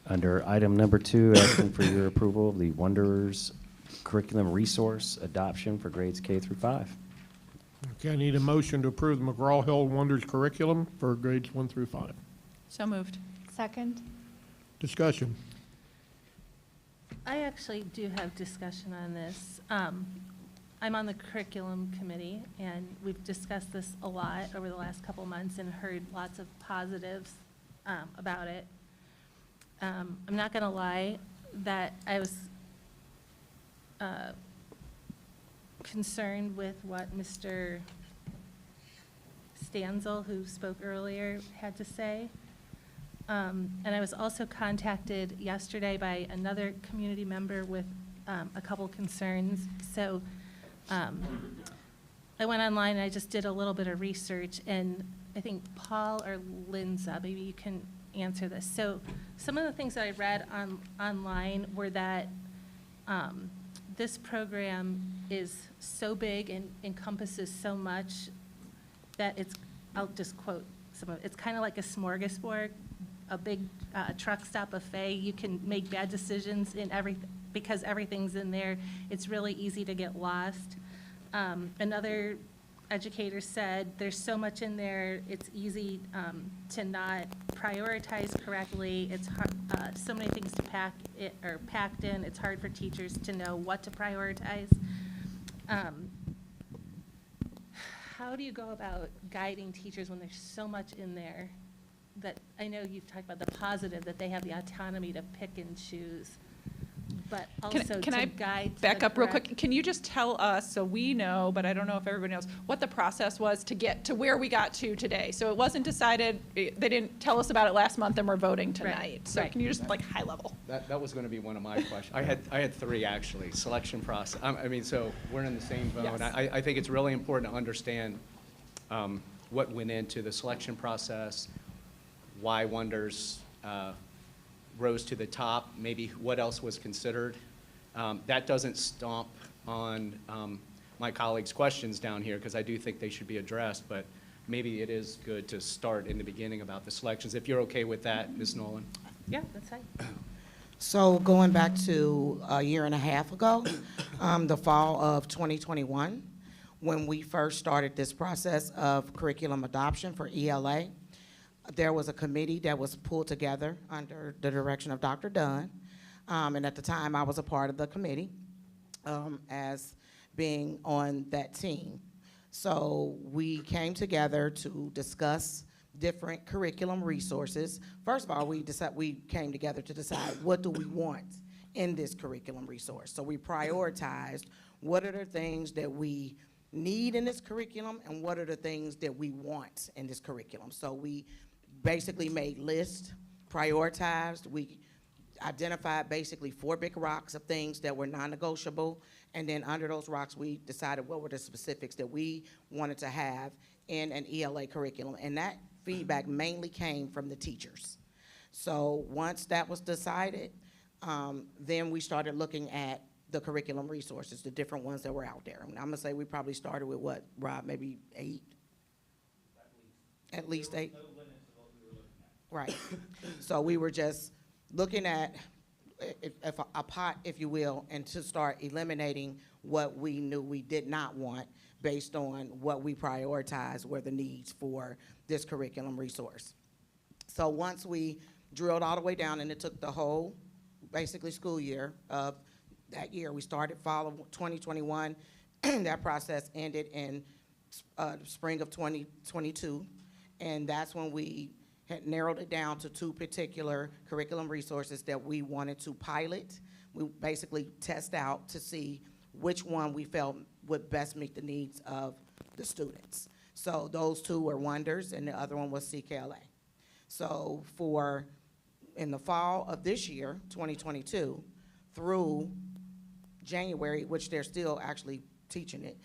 Under item number 2, asking for your approval of the Wonders Curriculum Resource Adoption for grades K through 5. Okay, I need a motion to approve the McGraw-Hill Wonders curriculum for grades 1 through 5. So moved. Second. Discussion. I actually do have discussion on this. I'm on the curriculum committee, and we've discussed this a lot over the last couple months and heard lots of positives about it. I'm not going to lie that I was concerned with what Mr. Stanzel, who spoke earlier, had to say. And I was also contacted yesterday by another community member with a couple concerns. So I went online and I just did a little bit of research, and I think Paul or Linza, maybe you can answer this. So some of the things that I read online were that this program is so big and encompasses so much that it's, I'll just quote some of it, it's kind of like a smorgasbord, a big truck stop buffet. You can make bad decisions in everything because everything's in there. It's really easy to get lost. Another educator said there's so much in there, it's easy to not prioritize correctly. It's hard, so many things to packed in. It's hard for teachers to know what to prioritize. How do you go about guiding teachers when there's so much in there that, I know you've talked about the positive, that they have the autonomy to pick and choose, but also Can to I guide to back the up real correct- quick? Can you just tell us, so we know, but I don't know if everybody knows, what the process was to get to where we got to today? So it wasn't decided, they didn't tell us about it last month and we're voting tonight. So right. can you just, like, high level? That was going to be one of my questions. I had three, actually. Selection process. I mean, so we're in the same boat. Yes. I think it's really important to understand what went into the selection process, why Wonders rose to the top, maybe what else was considered. That doesn't stomp on my colleagues' questions down here, because I do think they should be addressed, but maybe it is good to start in the beginning about the selections, if you're okay with that, Ms. Nolan. Yeah, that's fine. So going back to a year and a half ago, the fall of 2021, when we first started this process of curriculum adoption for ELA, there was a committee that was pulled together under the direction of Dr. Dunn. And at the time, I was a part of the committee as being on that team. So we came together to discuss different curriculum resources. First of all, we came together to decide what do we want in this curriculum resource. So we prioritized what are the things that we need in this curriculum and what are the things that we want in this curriculum. So we basically made lists, prioritized. We identified basically 4 big rocks of things that were non-negotiable, and then under those rocks we decided what were the specifics that we wanted to have in an ELA curriculum, and that feedback mainly came from the teachers. So once that was decided, then we started looking at the curriculum resources, the different ones that were out there. And I'm gonna say we probably started with what, Rob, maybe 8? At least 8? Right. So we were just looking at a pot, if you will, and to start eliminating what we knew we did not want based on what we prioritized were the needs for this curriculum resource. So once we drilled all the way down, and it took the whole, basically, school year of that year. We started fall of 2021. That process ended in spring of 2022, and that's when we had narrowed it down to 2 particular curriculum resources that we wanted to pilot. We basically test out to see which one we felt would best meet the needs of the students. So those 2 were Wonders, and the other one was CKLA. So in the fall of this year, 2022, through January, which they're still actually teaching it,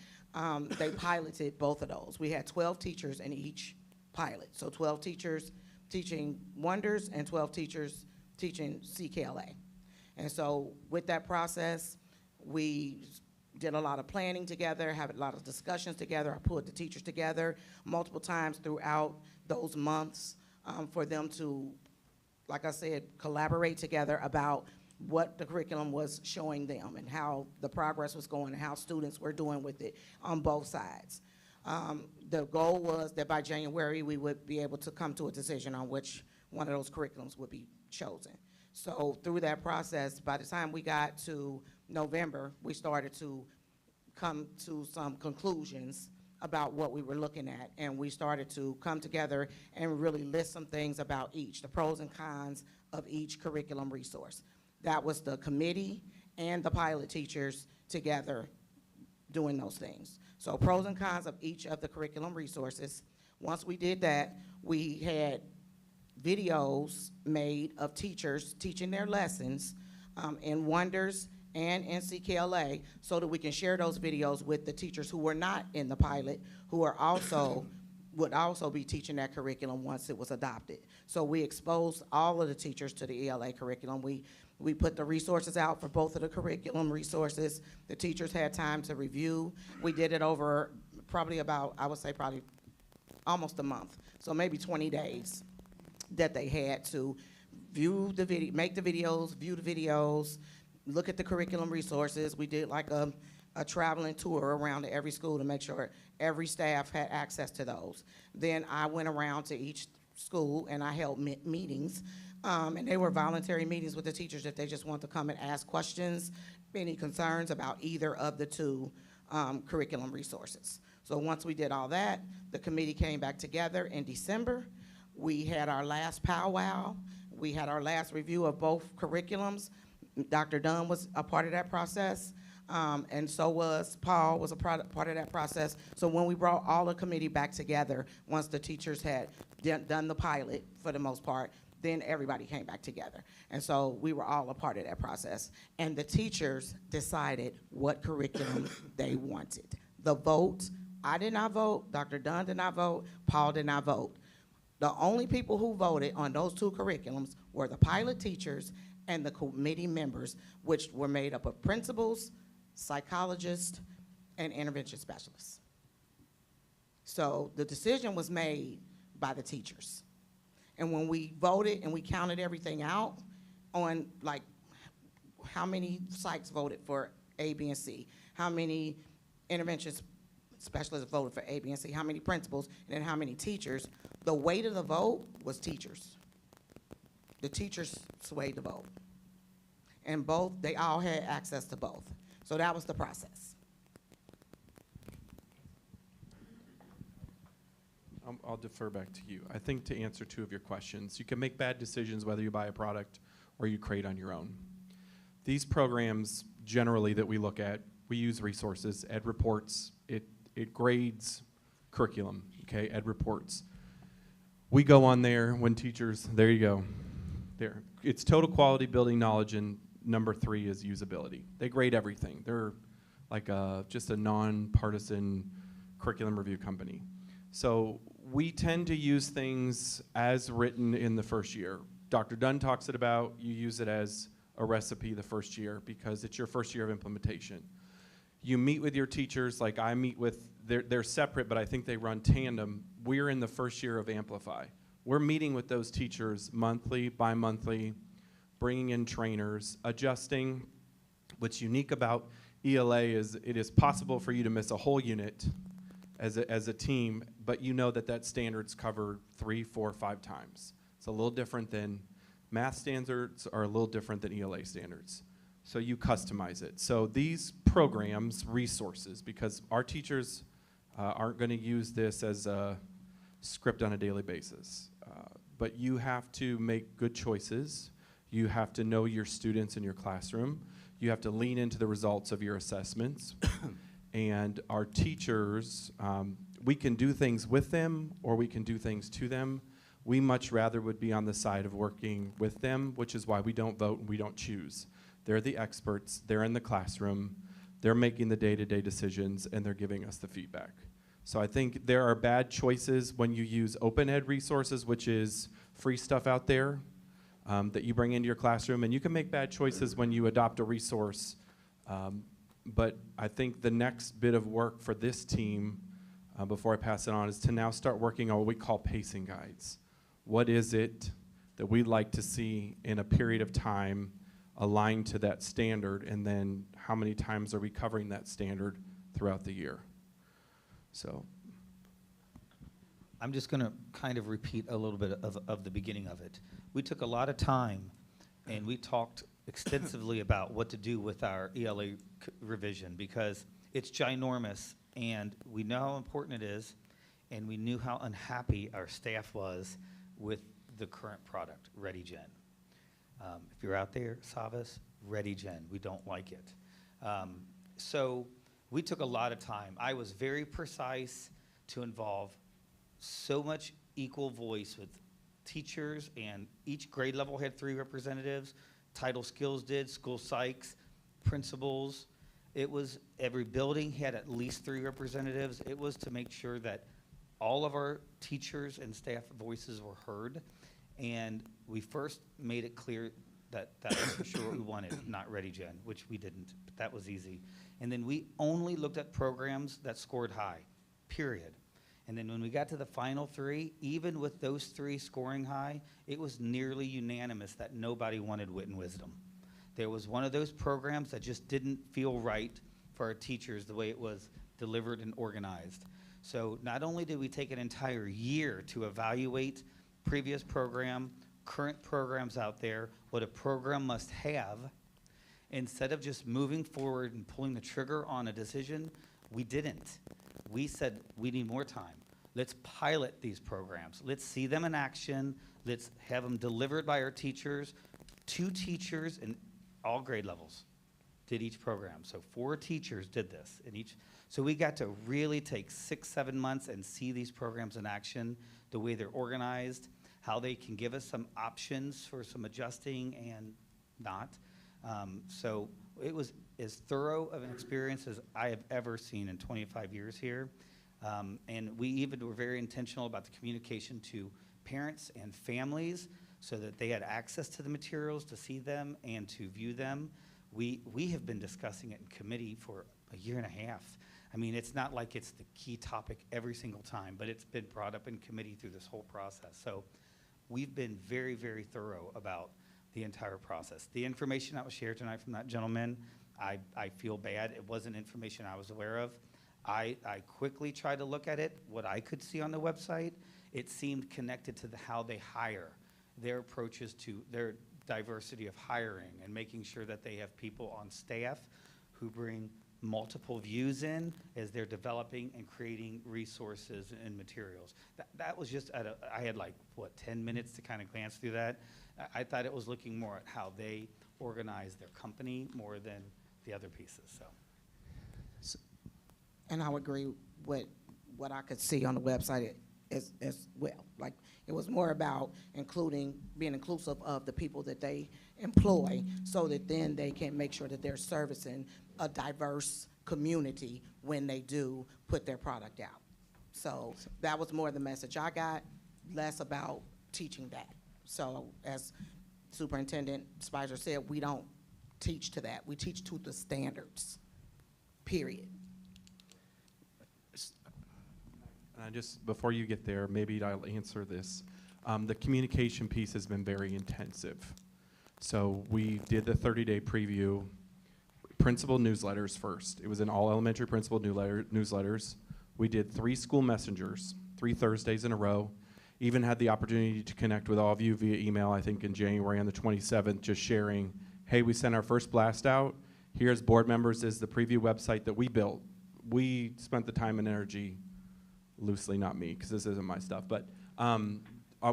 they piloted both of those. We had 12 teachers in each pilot. So 12 teachers teaching Wonders and 12 teachers teaching CKLA. And so with that process, we did a lot of planning together, had a lot of discussions together. I pulled the teachers together multiple times throughout those months for them to, like I said, collaborate together about what the curriculum was showing them and how the progress was going and how students were doing with it on both sides. The goal was that by January we would be able to come to a decision on which one of those curriculums would be chosen. So through that process, by the time we got to November, we started to come to some conclusions about what we were looking at. And we started to come together and really list some things about each, the pros and cons of each curriculum resource. That was the committee and the pilot teachers together doing those things. So pros and cons of each of the curriculum resources. Once we did that, we had videos made of teachers teaching their lessons in Wonders and in CKLA, so that we can share those videos with the teachers who were not in the pilot, who are also would also be teaching that curriculum once it was adopted. So we exposed all of the teachers to the ELA curriculum. We put the resources out for both of the curriculum resources. The teachers had time to review. We did it over probably about, I would say probably almost a month. So maybe 20 days that they had to view the video, make the videos, view the videos, look at the curriculum resources. We did like a traveling tour around to every school to make sure every staff had access to those. Then I went around to each school and I held meetings, and they were voluntary meetings with the teachers if they just want to come and ask questions, any concerns about either of the two curriculum resources. So once we did all that, the committee came back together in December. We had our last powwow. We had our last review of both curriculums. Dr. Dunn was a part of that process, and so was Paul was a part of that process. So when we brought all the committee back together, once the teachers had done the pilot for the most part, then everybody came back together. And so we were all a part of that process. And the teachers decided what curriculum they wanted. The vote, I did not vote, Dr. Dunn did not vote, Paul did not vote. The only people who voted on those two curriculums were the pilot teachers and the committee members, which were made up of principals, psychologists, and intervention specialists. So the decision was made by the teachers. And when we voted and we counted everything out on like how many psychs voted for A, B, and C, how many intervention specialists voted for A, B, and C, how many principals, and then how many teachers, the weight of the vote was teachers. The teachers swayed the vote. And both, they all had access to both. So that was the process. I'll defer back to you. I think to answer two of your questions, you can make bad decisions whether you buy a product or you create on your own. These programs generally that we look at, we use resources, Ed Reports, it grades curriculum, okay, Ed Reports. We go on there when teachers, there you go, there. It's total quality building knowledge, and number 3 is usability. They grade everything. They're like just a non-partisan curriculum review company. So we tend to use things as written in the first year. Dr. Dunn talks it about, you use it as a recipe the first year because it's your first year of implementation. You meet with your teachers, like I meet with, they're separate, but I think they run tandem. We're in the first year of Amplify. We're meeting with those teachers monthly, bi-monthly, bringing in trainers, adjusting. What's unique about ELA is it is possible for you to miss a whole unit as a team, but you know that standard's covered 3, 4, 5 times. It's a little different than math standards are a little different than ELA standards. So you customize it. So these programs, resources, because our teachers aren't going to use this as a script on a daily basis, but you have to make good choices. You have to know your students in your classroom. You have to lean into the results of your assessments. And our teachers, we can do things with them or we can do things to them. We much rather would be on the side of working with them, which is why we don't vote and we don't choose. They're the experts, they're in the classroom, they're making the day-to-day decisions, and they're giving us the feedback. So I think there are bad choices when you use open ed resources, which is free stuff out there that you bring into your classroom, and you can make bad choices when you adopt a resource. But I think the next bit of work for this team, before I pass it on, is to now start working on what we call pacing guides. What is it that we'd like to see in a period of time aligned to that standard, and then how many times are we covering that standard throughout the year? So I'm just going to kind of repeat a little bit of the beginning of it. We took a lot of time and we talked extensively about what to do with our ELA revision, because it's ginormous, and we know how important it is, and we knew how unhappy our staff was with the current product, ReadyGen. If you're out there, Savas, ReadyGen, we don't like it. So we took a lot of time. I was very precise to involve so much equal voice with teachers, and each grade level had 3 representatives. Title Skills did, school psychs, principals. It was, every building had at least 3 representatives. It was to make sure that all of our teachers and staff voices were heard. And we first made it clear that that was for sure what we wanted, not ReadyGen, which we didn't, but that was easy. And then we only looked at programs that scored high, period. And then when we got to the final 3, even with those 3 scoring high, it was nearly unanimous that nobody wanted Wit and Wisdom. There was one of those programs that just didn't feel right for our teachers the way it was delivered and organized. So not only did we take an entire year to evaluate previous program, current programs out there, what a program must have, instead of just moving forward and pulling the trigger on a decision, we didn't. We said we need more time. Let's pilot these programs. Let's see them in action. Let's have them delivered by our teachers. 2 teachers in all grade levels did each program. So 4 teachers did this in each. So we got to really take 6, 7 months and see these programs in action, the way they're organized, how they can give us some options for some adjusting and not. So it was as thorough of an experience as I have ever seen in 25 years here. And we even were very intentional about the communication to parents and families so that they had access to the materials to see them and to view them. We have been discussing it in committee for a year and a half. I mean, it's not like it's the key topic every single time, but it's been brought up in committee through this whole process. So we've been very, very thorough about the entire process. The information that was shared tonight from that gentleman, I feel bad. It wasn't information I was aware of. I quickly tried to look at it, what I could see on the website. It seemed connected to how they hire, their approaches to their diversity of hiring and making sure that they have people on staff who bring multiple views in as they're developing and creating resources and materials. That was just, I had like, what, 10 minutes to kind of glance through that. I thought it was looking more at how they organize their company more than the other pieces, so. And I would agree with what I could see on the website as well. Like, it was more about being inclusive of the people that they employ so that then they can make sure that they're servicing a diverse community when they do put their product out. So that was more the message I got, less about teaching that. So as Superintendent Spicer said, we don't teach to that. We teach to the standards, period. Just before you get there, maybe I'll answer this. The communication piece has been very intensive. So we did the 30-day preview, principal newsletters first. It was in all elementary principal newsletters. We did 3 school messengers, 3 Thursdays in a row. Even had the opportunity to connect with all of you via email, I think in January on the 27th, just sharing, hey, we sent our first blast out. Here's board members is the preview website that we built. We spent the time and energy, loosely not me, because this isn't my stuff, but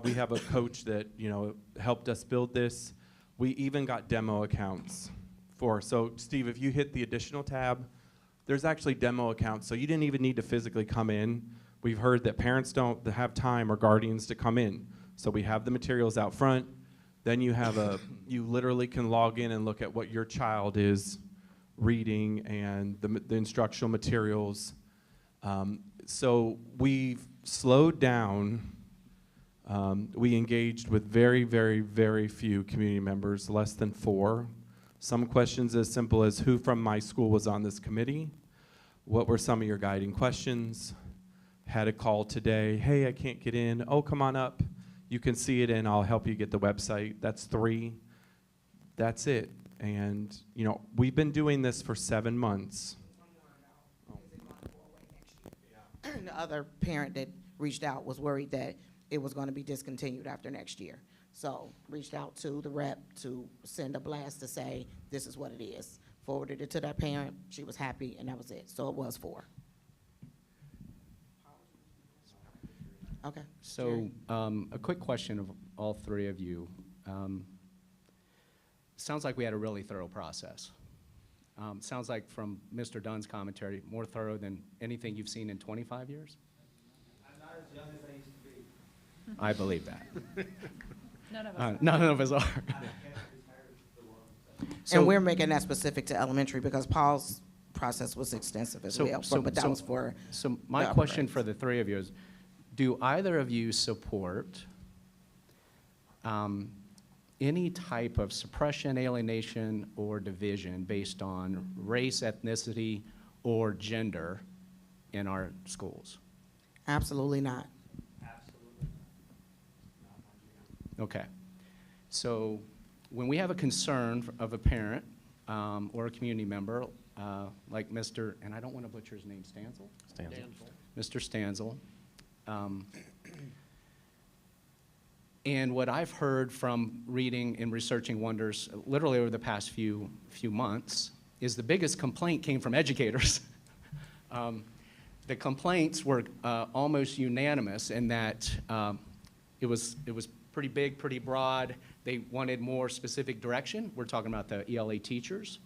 we have a coach that helped us build this. We even got demo accounts so Steve, if you hit the additional tab, there's actually demo accounts, so you didn't even need to physically come in. We've heard that parents don't have time or guardians to come in, so we have the materials out front. Then you have you literally can log in and look at what your child is reading and the instructional materials. So we've slowed down. We engaged with very, very, very few community members, less than 4. Some questions as simple as who from my school was on this committee? What were some of your guiding questions? Had a call today, hey, I can't get in. Oh, come on up. You can see it and I'll help you get the website. That's 3. That's it. And, we've been doing this for 7 months. The other parent that reached out was worried that it was going to be discontinued after next year. So reached out to the rep to send a blast to say, this is what it is. Forwarded it to that parent, she was happy, and that was it. So it was 4. Okay. So, a quick question of all 3 of you. Sounds like we had a really thorough process. Sounds like from Mr. Dunn's commentary, more thorough than anything you've seen in 25 years? I'm not as young as I used to be. I believe that. None of us. None of us are. And we're making that specific to elementary because Paul's process was extensive as well, but that was for. So my the question upgrades. for the 3 of you is, do either of you support any type of suppression, alienation, or division based on race, ethnicity, or gender in our schools? Absolutely not. Okay. So when we have a concern of a parent or a community member, like Mr., and I don't want to butcher his name, Stanzel? Mr. Stanzel. And what I've heard from reading and researching Wonders literally over the past few months is the biggest complaint came from educators. The complaints were almost unanimous in that it was pretty big, pretty broad. They wanted more specific direction. We're talking about the ELA teachers.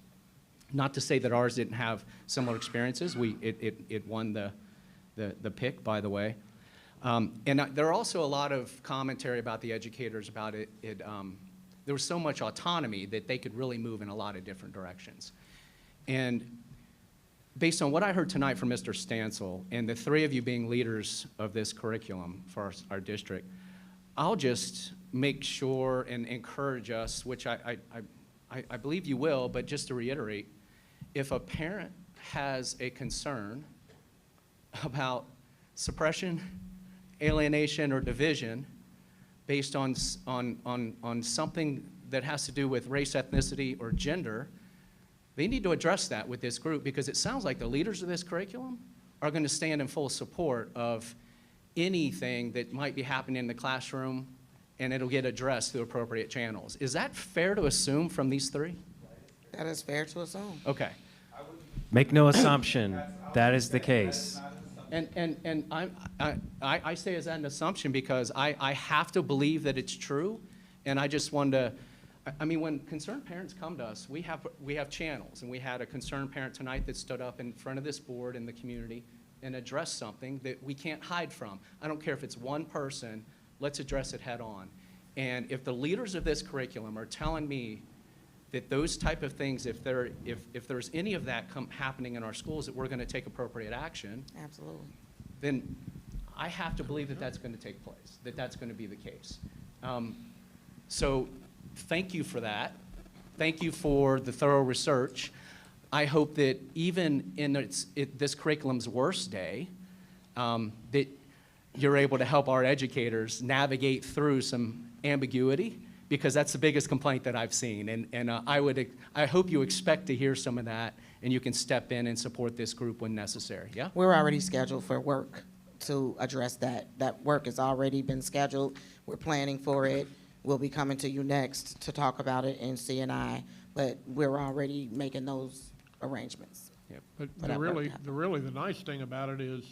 Not to say that ours didn't have similar experiences. It won the pick, by the way. And there are also a lot of commentary about the educators about it. There was so much autonomy that they could really move in a lot of different directions. And based on what I heard tonight from Mr. Stansel and the 3 of you being leaders of this curriculum for our district, I'll just make sure and encourage us, which I believe you will, but just to reiterate, if a parent has a concern about suppression, alienation, or division based on something that has to do with race, ethnicity, or gender, they need to address that with this group, because it sounds like the leaders of this curriculum are going to stand in full support of anything that might be happening in the classroom, and it'll get addressed through appropriate channels. Is that fair to assume from these 3? That is fair to assume. Okay. Make no assumption, that is the case. And I say as an assumption because I have to believe that it's true, and I just want to, I mean, when concerned parents come to us, we have channels, and we had a concerned parent tonight that stood up in front of this board in the community and addressed something that we can't hide from. I don't care if it's one person, let's address it head on. And if the leaders of this curriculum are telling me that those type of things, if there's any of that happening in our schools, that we're going to take appropriate action, Absolutely. then I have to believe that that's going to take place, that that's going to be the case. So thank you for that. Thank you for the thorough research. I hope that even in this curriculum's worst day, that you're able to help our educators navigate through some ambiguity, because that's the biggest complaint that I've seen. And I hope you expect to hear some of that, and you can step in and support this group when necessary, yeah? We're already scheduled for work to address that. That work has already been scheduled. We're planning for it. We'll be coming to you next to talk about it in C&I, but we're already making those arrangements. Yep. But For that work to happen. the nice thing about it is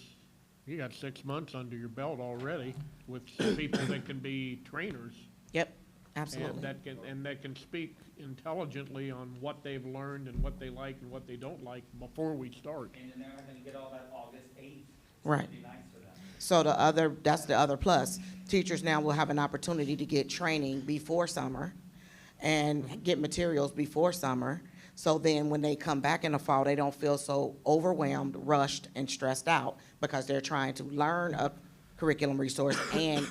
you got 6 months under your belt already with some people that can be trainers. Yep, absolutely. And that can speak intelligently on what they've learned and what they like and what they don't like before we start. And then they're going to get all that August 8th. Right. Be nice for them. So that's the other plus. Teachers now will have an opportunity to get training before summer and get materials before summer. So then when they come back in the fall, they don't feel so overwhelmed, rushed, and stressed out because they're trying to learn a curriculum resource and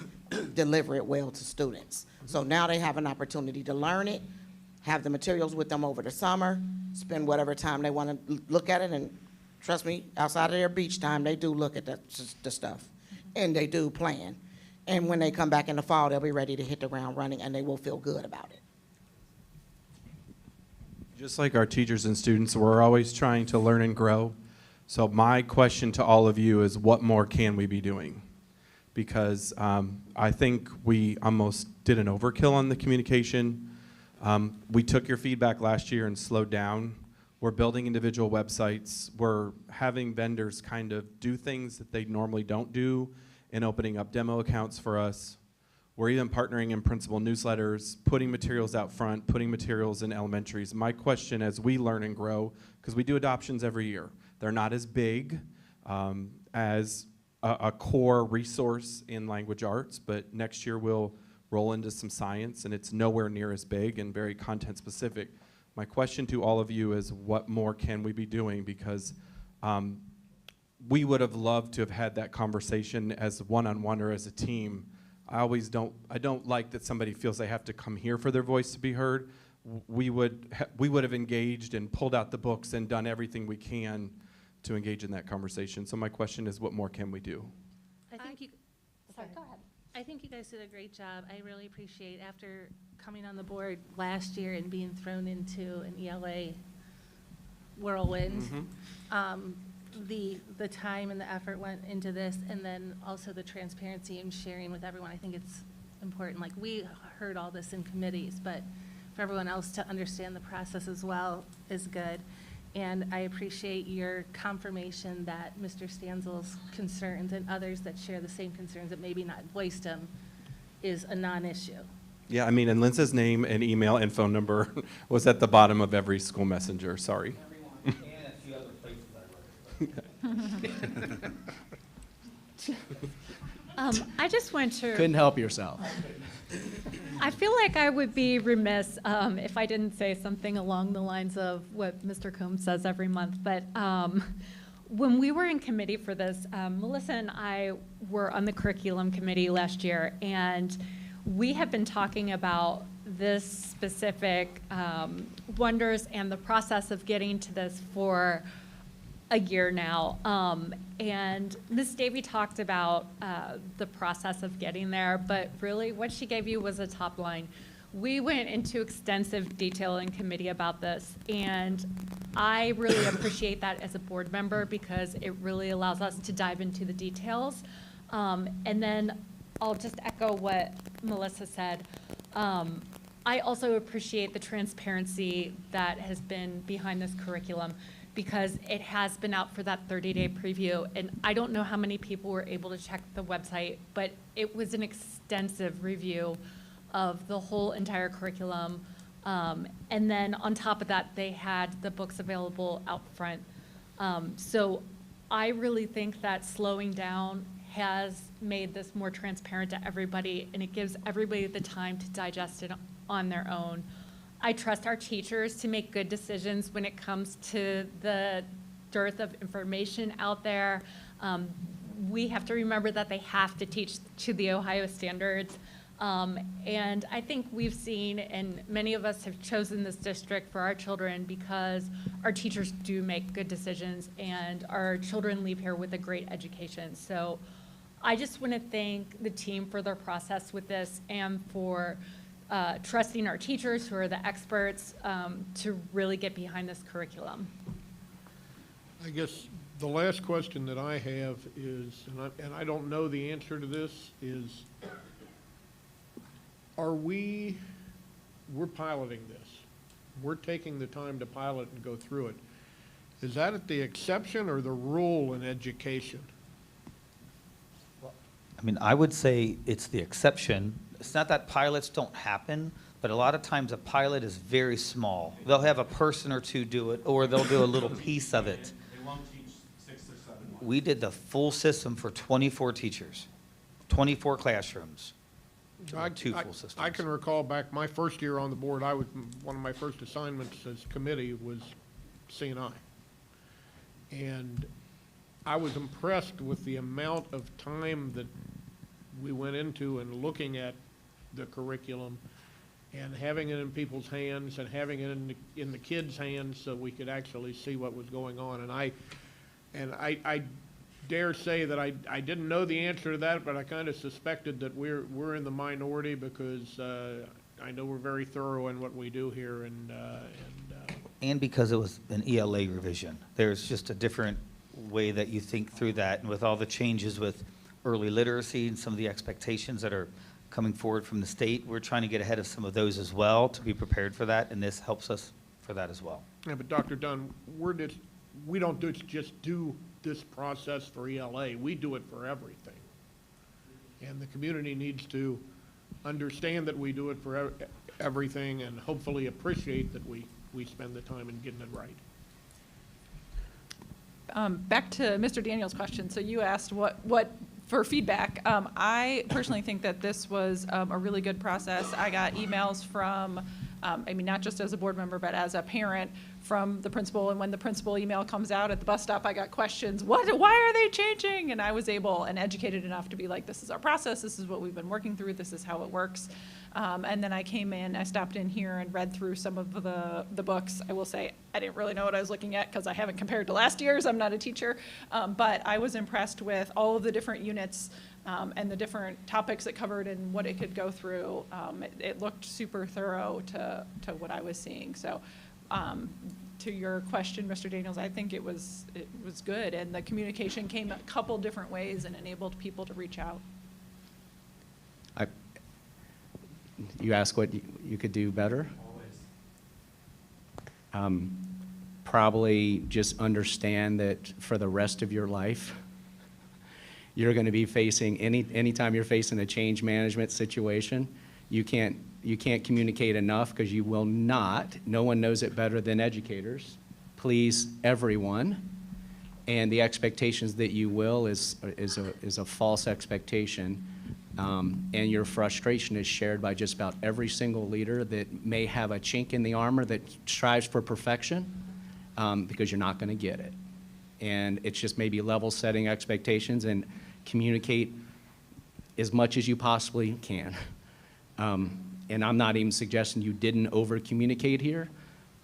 deliver it well to students. So now they have an opportunity to learn it, have the materials with them over the summer, spend whatever time they want to look at it, and trust me, outside of their beach time, they do look at the stuff, and they do plan. And when they come back in the fall, they'll be ready to hit the ground running, and they will feel good about it. Just like our teachers and students, we're always trying to learn and grow. So my question to all of you is, what more can we be doing because I think we almost did an overkill on the communication. We took your feedback last year and slowed down. We're building individual websites. We're having vendors kind of do things that they normally don't do and opening up demo accounts for us. We're even partnering in principal newsletters, putting materials out front, putting materials in elementaries. My question as we learn and grow, because we do adoptions every year, they're not as big as a core resource in language arts, but next year we'll roll into some science, and it's nowhere near as big and very content specific. My question to all of you is, what more can we be doing? Because we would have loved to have had that conversation as one-on-one or as a team. I don't like that somebody feels they have to come here for their voice to be heard. We would have engaged and pulled out the books and done everything we can to engage in that conversation. So my question is, what more can we do? Sorry, go ahead. I think you guys did a great job. I really appreciate, after coming on the board last year and being thrown into an ELA whirlwind, the time and the effort went into this, and then also the transparency and sharing with everyone. I think it's important. Like, we heard all this in committees, but for everyone else to understand the process as well is good. And I appreciate your confirmation that Mr. Stanzel's concerns and others that share the same concerns that maybe not voiced them is a non-issue. Yeah, I mean, and Linza's name and email and phone number was at the bottom of every school messenger, sorry. And a few other places I read. I just went to. Couldn't help yourself. I feel like I would be remiss if I didn't say something along the lines of what Mr. Combs says every month. But when we were in committee for this, Melissa and I were on the curriculum committee last year, and we have been talking about this specific wonders and the process of getting to this for a year now. And Ms. Davy talked about the process of getting there, but really what she gave you was a top line. We went into extensive detail in committee about this, and I really appreciate that as a board member because it really allows us to dive into the details. And then I'll just echo what Melissa said. I also appreciate the transparency that has been behind this curriculum, because it has been out for that 30-day preview. And I don't know how many people were able to check the website, but it was an extensive review of the whole entire curriculum. And then on top of that, they had the books available out front. So I really think that slowing down has made this more transparent to everybody, and it gives everybody the time to digest it on their own. I trust our teachers to make good decisions when it comes to the dearth of information out there. We have to remember that they have to teach to the Ohio standards. And I think we've seen, and many of us have chosen this district for our children because our teachers do make good decisions and our children leave here with a great education. So I just want to thank the team for their process with this and for trusting our teachers, who are the experts, to really get behind this curriculum. I guess the last question that I have is, and I don't know the answer to this, is we're piloting this. We're taking the time to pilot and go through it. Is that at the exception or the rule in education? I mean, I would say it's the exception. It's not that pilots don't happen, but a lot of times a pilot is very small. They'll have a person or two do it, or they'll do a little piece of it. They won't teach 6 or 7 months. We did the full system for 24 teachers, 24 classrooms, two full systems. I can recall back my first year on the board, one of my first assignments as committee was C&I. And I was impressed with the amount of time that we went into and looking at the curriculum and having it in people's hands and having it in the kids' hands so we could actually see what was going on. And I dare say that I didn't know the answer to that, but I kind of suspected that we're in the minority because I know we're very thorough in what we do here, and because it was an ELA revision. There's just a different way that you think through that, and with all the changes with early literacy and some of the expectations that are coming forward from the state. We're trying to get ahead of some of those as well to be prepared for that, and this helps us for that as well. Yeah, but Dr. Dunn, we don't just do this process for ELA, we do it for everything. And the community needs to understand that we do it for everything and hopefully appreciate that we spend the time in getting it right. Back to Mr. Daniels' question. So you asked what for feedback. I personally think that this was a really good process. I got emails from, not just as a board member, but as a parent from the principal. And when the principal email comes out at the bus stop, I got questions. Why are they changing? And I was able and educated enough to be like, this is our process. This is what we've been working through. This is how it works. And then I came in, I stopped in here and read through some of the books. I will say, I didn't really know what I was looking at because I haven't compared to last year's. I'm not a teacher. But I was impressed with all of the different units and the different topics it covered and what it could go through. It looked super thorough to what I was seeing. So to your question, Mr. Daniels, I think it was good. And the communication came a couple different ways and enabled people to reach out. You ask what you could do better? Probably just understand that for the rest of your life, you're going to be facing, anytime you're facing a change management situation, you can't communicate enough because you will not, no one knows it better than educators, please everyone. And the expectations that you will is a false expectation. And your frustration is shared by just about every single leader that may have a chink in the armor that strives for perfection, because you're not going to get it. And it's just maybe level setting expectations and communicate as much as you possibly can. And I'm not even suggesting you didn't over communicate here.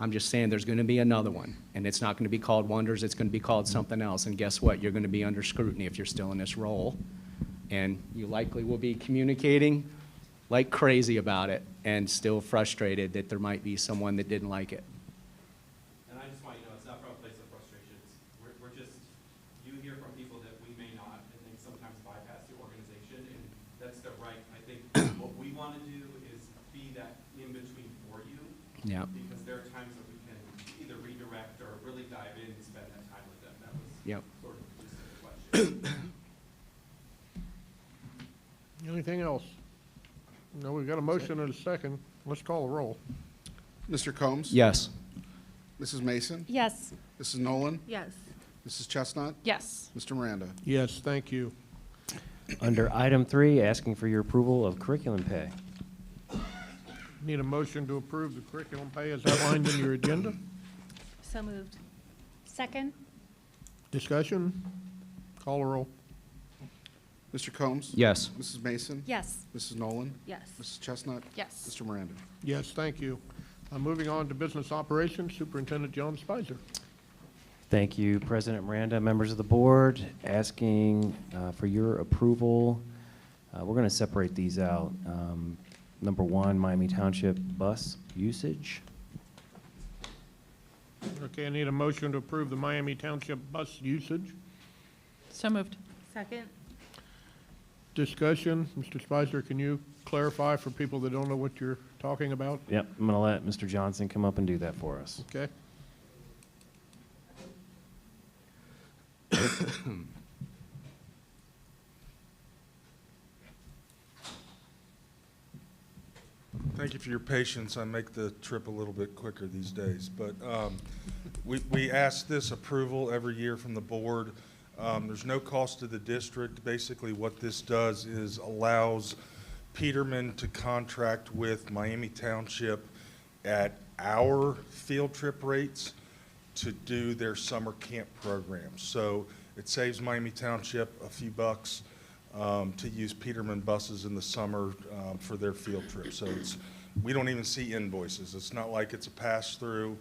I'm just saying there's going to be another one, and it's not going to be called Wonders, it's going to be called something else. And guess what? You're going to be under scrutiny if you're still in this role. And you likely will be communicating like crazy about it and still frustrated that there might be someone that didn't like it. And I just want you to know, it's not from a place of frustrations. We're just, you hear from people that we may not, and they sometimes bypass the organization, and that's their right. I think what we want to do is be that in-between for you. Yeah. Because there are times that we can either redirect or really dive in and spend that time with them. That was Yep. sort of just the question. Anything else? No, we've got a motion and a second. Let's call the roll. Mr. Combs? Yes. Mrs. Mason? Yes. Mrs. Nolan? Yes. Mrs. Chestnut? Yes. Mr. Miranda? Yes, thank you. Under item 3, asking for your approval of curriculum pay. Need a motion to approve the curriculum pay as outlined in your agenda. So moved. Second? Discussion? Call the roll. Mr. Combs? Yes. Mrs. Mason? Yes. Mrs. Nolan? Yes. Mrs. Chestnut? Yes. Mr. Miranda? Yes, thank you. Moving on to business operations, Superintendent John Spicer. Thank you, President Miranda, members of the board, asking for your approval. We're going to separate these out. Number 1, Miami Township bus usage. Okay, I need a motion to approve the Miami Township bus usage. So moved. Second? Discussion, Mr. Spicer, can you clarify for people that don't know what you're talking about? Yep, I'm going to let Mr. Johnson come up and do that for us. Okay. Thank you for your patience. I make the trip a little bit quicker these days. But we ask this approval every year from the board. There's no cost to the district. Basically, what this does is allows Peterman to contract with Miami Township at our field trip rates to do their summer camp program. So it saves Miami Township a few bucks to use Peterman buses in the summer for their field trip. So we don't even see invoices. It's not like it's a pass-through.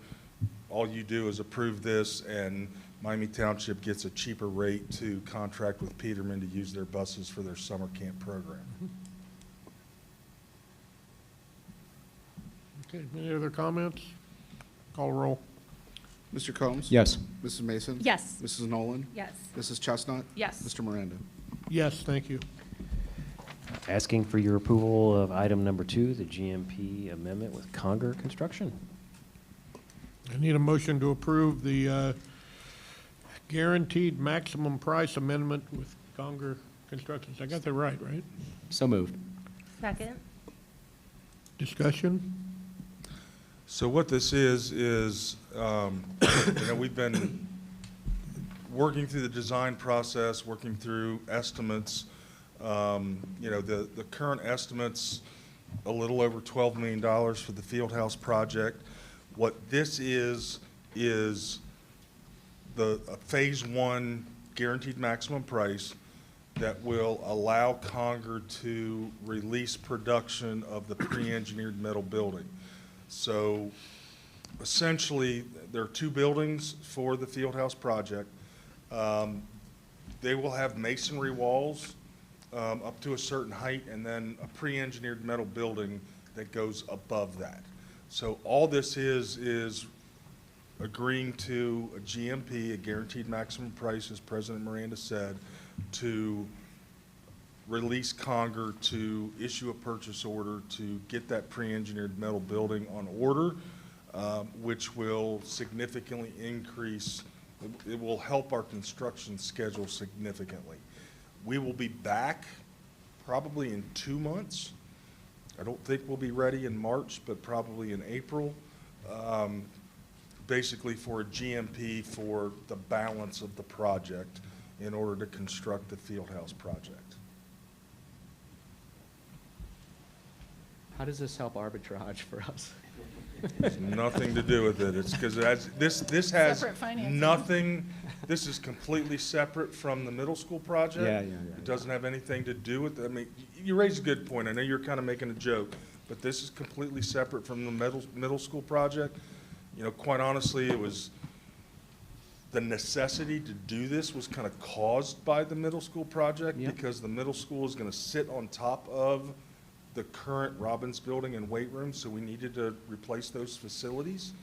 All you do is approve this, and Miami Township gets a cheaper rate to contract with Peterman to use their buses for their summer camp program. Okay, any other comments? Call roll. Mr. Combs? Yes. Mrs. Mason? Yes. Mrs. Nolan? Yes. Mrs. Chestnut? Yes. Mr. Miranda? Yes, thank you. Asking for your approval of item number 2, the GMP amendment with Conger Construction. I need a motion to approve the guaranteed maximum price amendment with Conger Constructions. I got that right? So moved. Second? Discussion? So what this is, we've been working through the design process, working through estimates. The current estimate's a little over $12 million for the field house project. What this is the phase 1 guaranteed maximum price that will allow Conger to release production of the pre-engineered metal building. So essentially, there are 2 buildings for the field house project. They will have masonry walls up to a certain height, and then a pre-engineered metal building that goes above that. So all this is agreeing to a GMP, a guaranteed maximum price, as President Miranda said, to release Conger to issue a purchase order to get that pre-engineered metal building on order, which will significantly increase, it will help our construction schedule significantly. We will be back probably in 2 months. I don't think we'll be ready in March, but probably in April, basically for a GMP for the balance of the project in order to construct the field house project. How does this help arbitrage for us? It's nothing to do with it. It's because this has Separate financing. nothing, this is completely separate from the middle school project. Yeah. It doesn't have anything to do with, I mean, you raise a good point. I know you're kind of making a joke, but this is completely separate from the middle school project. Quite honestly, it was, the necessity to do this was kind of caused by the middle school project because the middle school is going to sit on top of the current Robbins building and weight room, so we needed to replace those facilities.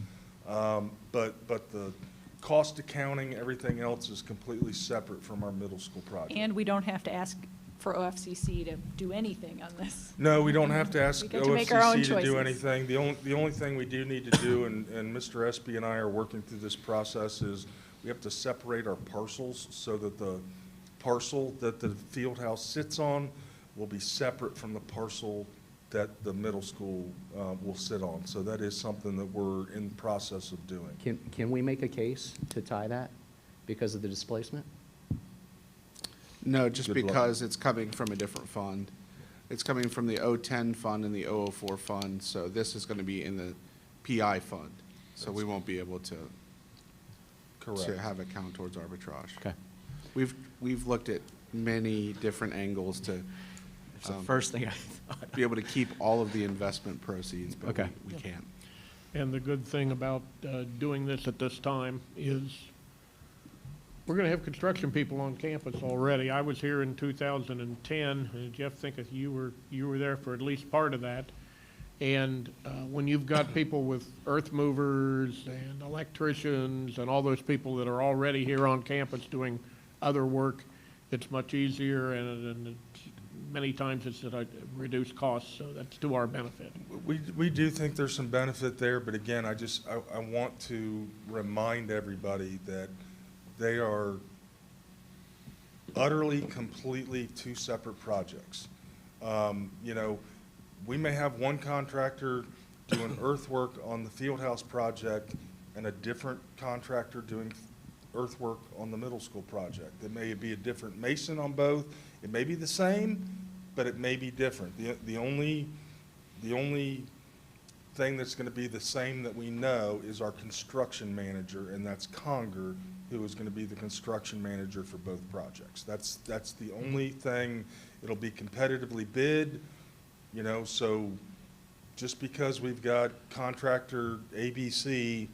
But the cost accounting, everything else is completely separate from our middle school project. And we don't have to ask for OFCC to do anything on this. No, we don't have to ask We get to make our own OFCC to do choices. anything. The only thing we do need to do, and Mr. Espy and I are working through this process, is we have to separate our parcels so that the parcel that the field house sits on will be separate from the parcel that the middle school will sit on. So that is something that we're in the process of doing. Can we make a case to tie that because of the displacement? No, just Good luck. because it's coming from a different fund. It's coming from the 010 fund and the 004 fund, so this is going to be in the PI fund. So we won't be able to have it count towards arbitrage. Okay. We've looked at many different angles to It's the first thing I thought. be able to keep all of the investment proceeds, but Okay. we can't. And the good thing about doing this at this time is we're going to have construction people on campus already. I was here in 2010, and Jeff, think if you were there for at least part of that. And when you've got people with earth movers and electricians and all those people that are already here on campus doing other work, it's much easier, and many times it's at a reduced cost, so that's to our benefit. We do think there's some benefit there, but again, I want to remind everybody that they are utterly, completely 2 separate projects. We may have one contractor doing earthwork on the field house project and a different contractor doing earthwork on the middle school project. There may be a different mason on both. It may be the same, but it may be different. The only thing that's going to be the same that we know is our construction manager, and that's Conger, who is going to be the construction manager for both projects. That's the only thing. It'll be competitively bid, so just because we've got contractor ABC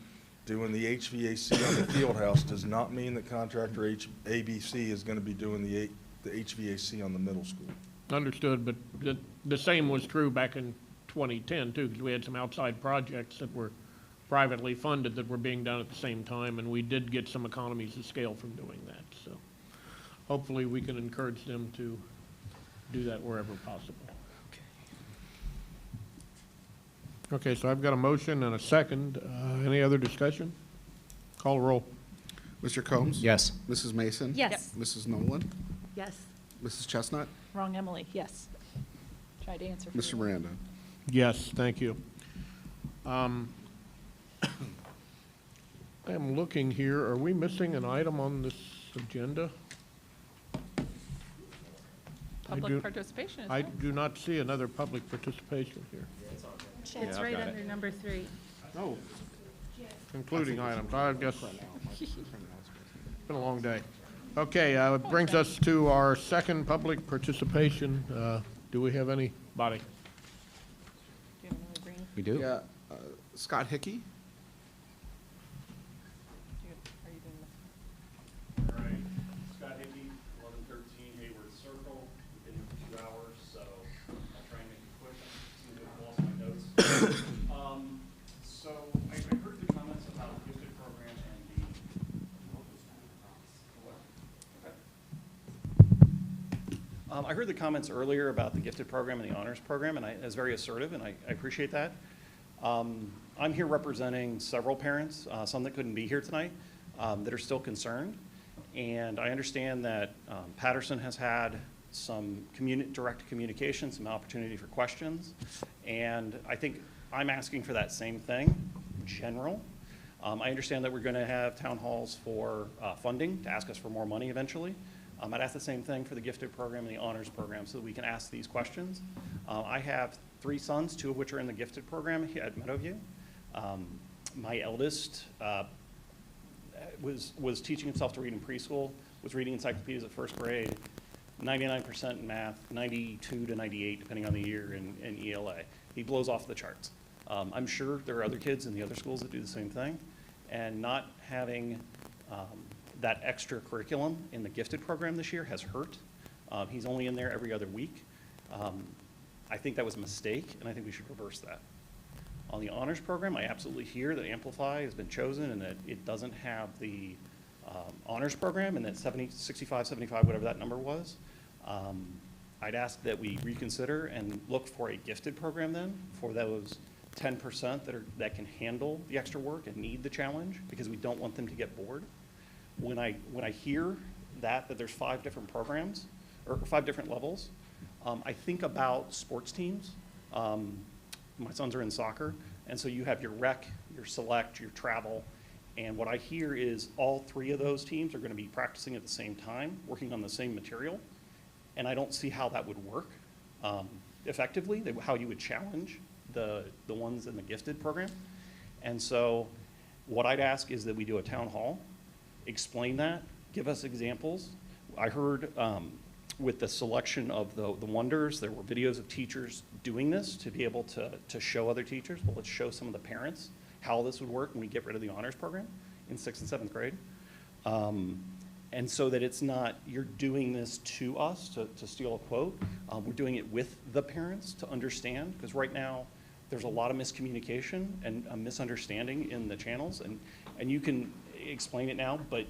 doing the HVAC on the field house does not mean that contractor ABC is going to be doing the HVAC on the middle school. Understood, but the same was true back in 2010 too, because we had some outside projects that were privately funded that were being done at the same time, and we did get some economies of scale from doing that, so. hopefully we can encourage them to do that wherever possible. Okay, so I've got a motion and a second. Any other discussion? Call roll. Mr. Combs? Yes. Mrs. Mason? Yes. Mrs. Nolan? Yes. Mrs. Chestnut? Wrong, Emily, yes. Tried to answer for Mr. you. Miranda? Yes, thank you. I am looking here, are we missing an item on this agenda? Public participation, I is there? do not see another public participation here. It's I've right got it. under number 3. Oh. Concluding items, I guess, it's been a long day. Okay, it brings us to our second public participation. Do we have anybody? Do you have another green? We do? Yeah, Scott Hickey? Are you doing this? All right, Scott Hickey, 1113 Hayward Circle. We've been here for 2 hours, so I'll try and make it quick. Seem to have lost my notes. So I heard the comments about the gifted program and the I heard the comments earlier about the gifted program and the honors program, and it was very assertive, and I appreciate that. I'm here representing several parents, some that couldn't be here tonight, that are still concerned. And I understand that Patterson has had some direct communication, some opportunity for questions. And I think I'm asking for that same thing, general. I understand that we're going to have town halls for funding, to ask us for more money eventually. I'd ask the same thing for the gifted program and the honors program so that we can ask these questions. I have 3 sons, 2 of which are in the gifted program here at Meadowview. My eldest was teaching himself to read in preschool, was reading encyclopedias at 1st grade, 99% in math, 92 to 98, depending on the year in ELA. He blows off the charts. I'm sure there are other kids in the other schools that do the same thing, and not having that extra curriculum in the gifted program this year has hurt. He's only in there every other week. I think that was a mistake, and I think we should reverse that. On the honors program, I absolutely hear that Amplify has been chosen and that it doesn't have the honors program, and that 65, 75, whatever that number was. I'd ask that we reconsider and look for a gifted program then for those 10% that can handle the extra work and need the challenge, because we don't want them to get bored. When I hear that there's 5 different programs, or 5 different levels, I think about sports teams. My sons are in soccer, and so you have your rec, your select, your travel, and what I hear is all 3 of those teams are going to be practicing at the same time, working on the same material, and I don't see how that would work effectively, how you would challenge the ones in the gifted program. And so what I'd ask is that we do a town hall, explain that, give us examples. I heard with the selection of the wonders, there were videos of teachers doing this to be able to show other teachers. Well, let's show some of the parents how this would work when we get rid of the honors program in 6th and 7th grade. And so that it's not, you're doing this to us, to steal a quote. We're doing it with the parents to understand, because right now there's a lot of miscommunication and a misunderstanding in the channels. And you can explain it now, but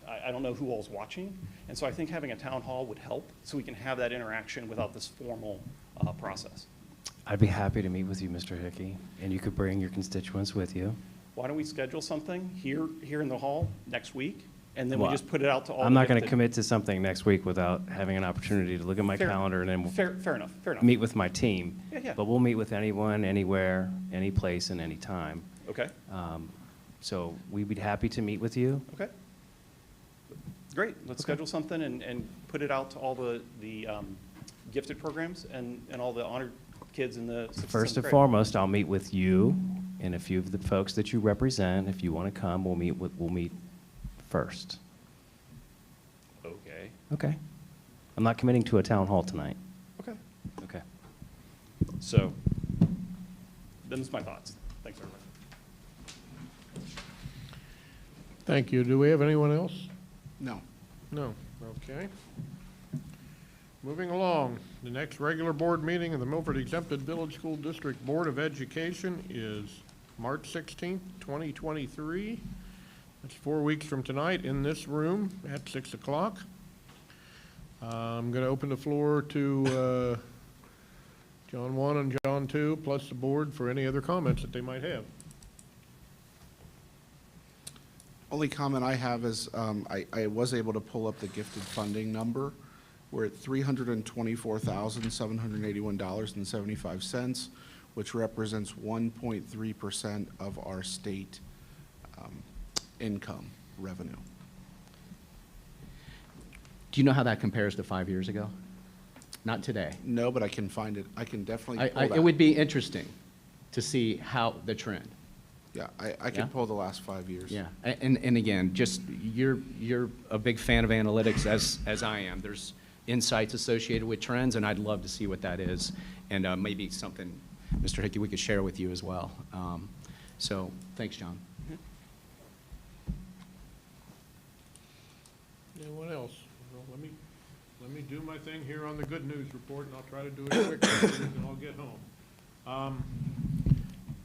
I don't know who all's watching. And so I think having a town hall would help, so we can have that interaction without this formal process. I'd be happy to meet with you, Mr. Hickey, and you could bring your constituents with you. Why don't we schedule something here in the hall next week, and then we Well, just put it out to all. I'm not going to gifted- commit to something next week without having an opportunity to look at my Fair- calendar and then Fair enough, fair enough. meet with my team. Yeah. But we'll meet with anyone, anywhere, any place, and any time. Okay, So we'd be happy to meet with you. okay. Great, let's schedule something and put it out to all the gifted programs and all the honored kids in the 6th and 7th First and grade. foremost, I'll meet with you and a few of the folks that you represent. If you want to come, we'll meet first. Okay, Okay. I'm not committing to a town hall tonight. okay. Okay. So, them's my thoughts. Thanks, everybody. Thank you. Do we have anyone else? No. No. Okay. Moving along, the next regular board meeting of the Milford Exempted Village School District Board of Education is March 16th, 2023. That's 4 weeks from tonight in this room at 6 o'clock. I'm going to open the floor to John 1 and John 2, plus the board for any other comments that they might have. Only comment I have is, I was able to pull up the gifted funding number. We're at $324,781.75, which represents 1.3% of our state income revenue. Do you know how that compares to 5 years ago? Not today. No, but I can find it. I can definitely pull that. It would be interesting to see how the trend. Yeah, I can Yeah? pull the last 5 years. Yeah, and again, just, you're a big fan of analytics, as I am. There's insights associated with trends, and I'd love to see what that is, and maybe something, Mr. Hickey, we could share with you as well. So, thanks, John. Anyone else? Well, let me do my thing here on the good news report, and I'll try to do it quickly, and I'll get home.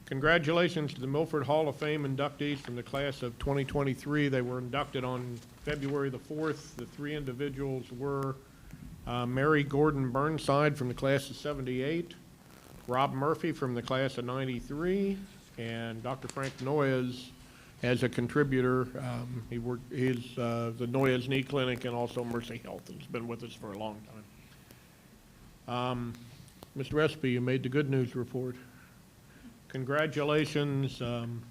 Congratulations to the Milford Hall of Fame inductees from the class of 2023. They were inducted on February the 4th. The 3 individuals were Mary Gordon Burnside from the class of 78, Rob Murphy from the class of 93, and Dr. Frank Noyes as a contributor. He's the Noyes Knee Clinic and also Mercy Health. He's been with us for a long time. Mr. Espy, you made the good news report. Congratulations on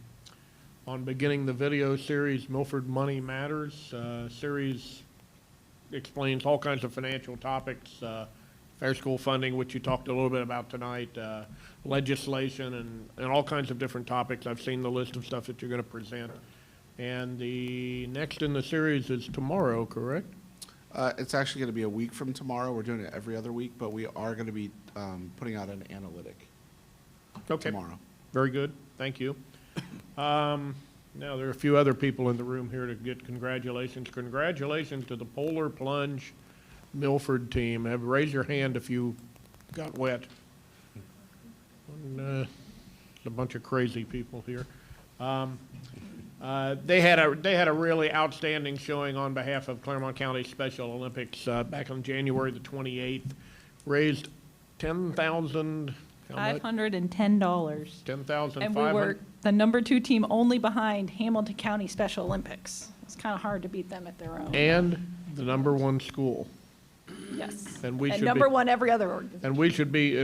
beginning the video series, Milford Money Matters. Series explains all kinds of financial topics, fair school funding, which you talked a little bit about tonight, legislation, and all kinds of different topics. I've seen the list of stuff that you're going to present. And the next in the series is tomorrow, correct? It's actually going to be a week from tomorrow. We're doing it every other week, but we are going to be putting out an analytic tomorrow. Very good. Thank you. Now, there are a few other people in the room here to get congratulations. Congratulations to the Polar Plunge Milford team. Raise your hand if you got wet. And, a bunch of crazy people here. They had a really outstanding showing on behalf of Claremont County Special Olympics back on January the 28th. Raised $10,000. $510. $10,500. And we were the number 2 team only behind Hamilton County Special Olympics. It's kind of hard to beat them at their own. And the number 1 school. Yes. And we should number be, 1 every other organization. And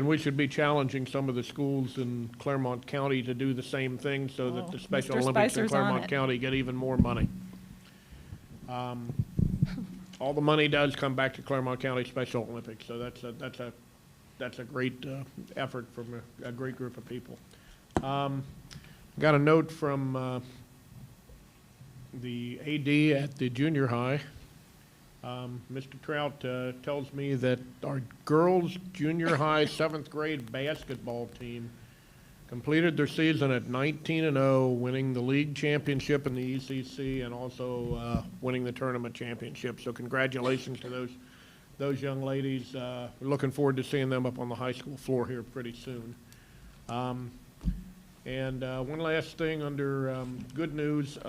we should be challenging some of the schools in Claremont County to do the same thing so that the Special Mr. Olympics in Spicer's on Claremont it. County get even more money. All the money does come back to Claremont County Special Olympics, so that's a great effort from a great group of people. Got a note from the AD at the junior high. Mr. Trout tells me that our girls' junior high 7th grade basketball team completed their season at 19-0, winning the league championship in the ECC and also winning the tournament championship. So congratulations to those young ladies. We're looking forward to seeing them up on the high school floor here pretty soon. And one last thing under good news.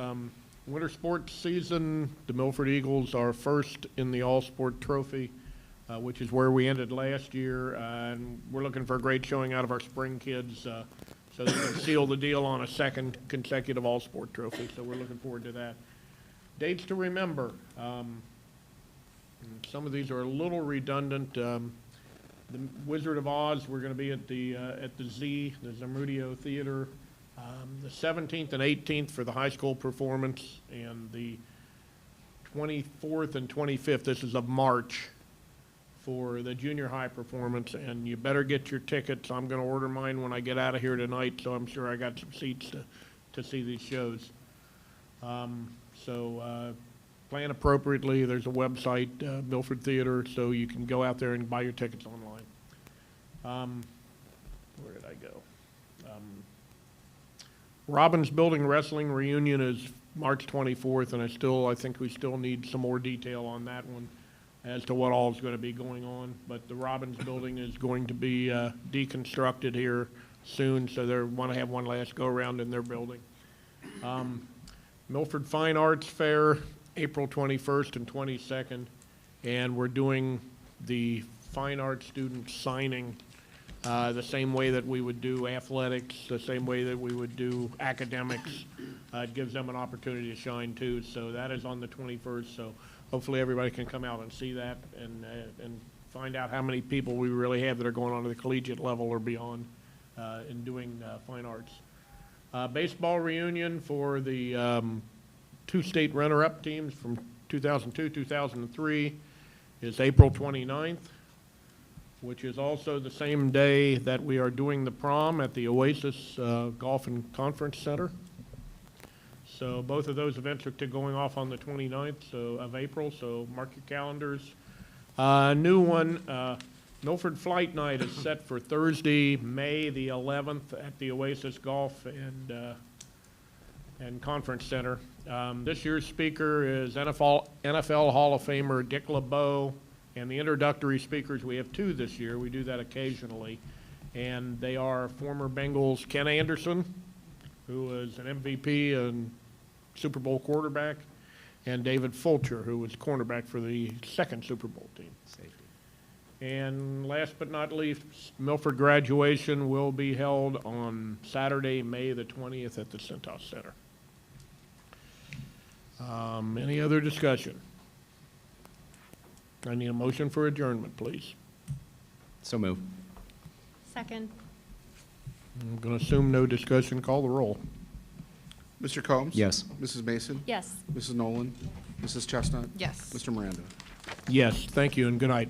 Winter sports season, the Milford Eagles are first in the All-Sport Trophy, which is where we ended last year. And we're looking for a great showing out of our spring kids so they can seal the deal on a 2nd consecutive All-Sport Trophy. So we're looking forward to that. Dates to remember. Some of these are a little redundant. The Wizard of Oz, we're going to be at the Z, the Zamudio Theater, the 17th and 18th for the high school performance, and the 24th and 25th, this is of March, for the junior high performance. And you better get your tickets. I'm going to order mine when I get out of here tonight, so I'm sure I got some seats to see these shows. Plan appropriately. There's a website, Milford Theater, so you can go out there and buy your tickets online. Where did I go? Robbins Building Wrestling Reunion is March 24th, and I think we still need some more detail on that one as to what all is going to be going on. But the Robbins Building is going to be deconstructed here soon, so they want to have one last go-around in their building. Milford Fine Arts Fair, April 21st and 22nd. And we're doing the fine arts student signing the same way that we would do athletics, the same way that we would do academics. It gives them an opportunity to shine too. So that is on the 21st. So hopefully everybody can come out and see that and find out how many people we really have that are going on to the collegiate level or beyond in doing fine arts. Baseball reunion for the 2 state runner-up teams from 2002, 2003 is April 29th, which is also the same day that we are doing the prom at the Oasis Golf and Conference Center. So both of those events are going off on the 29th of April, so mark your calendars. New one, Milford Flight Night is set for Thursday, May the 11th at the Oasis Golf and Conference Center. This year's speaker is NFL Hall of Famer Dick LeBeau, and the introductory speakers, we have 2 this year. We do that occasionally, and they are former Bengals Ken Anderson, who was an MVP and Super Bowl quarterback, and David Fulcher, who was cornerback for the 2nd Super Bowl team. And last but not least, Milford graduation will be held on Saturday, May the 20th at the Centos Center. Any other discussion? I need a motion for adjournment, please. So move. Second. I'm going to assume no discussion. Call the roll. Mr. Combs? Yes. Mrs. Mason? Yes. Mrs. Nolan? Mrs. Chestnut? Yes. Mr. Miranda? Yes, thank you and good night.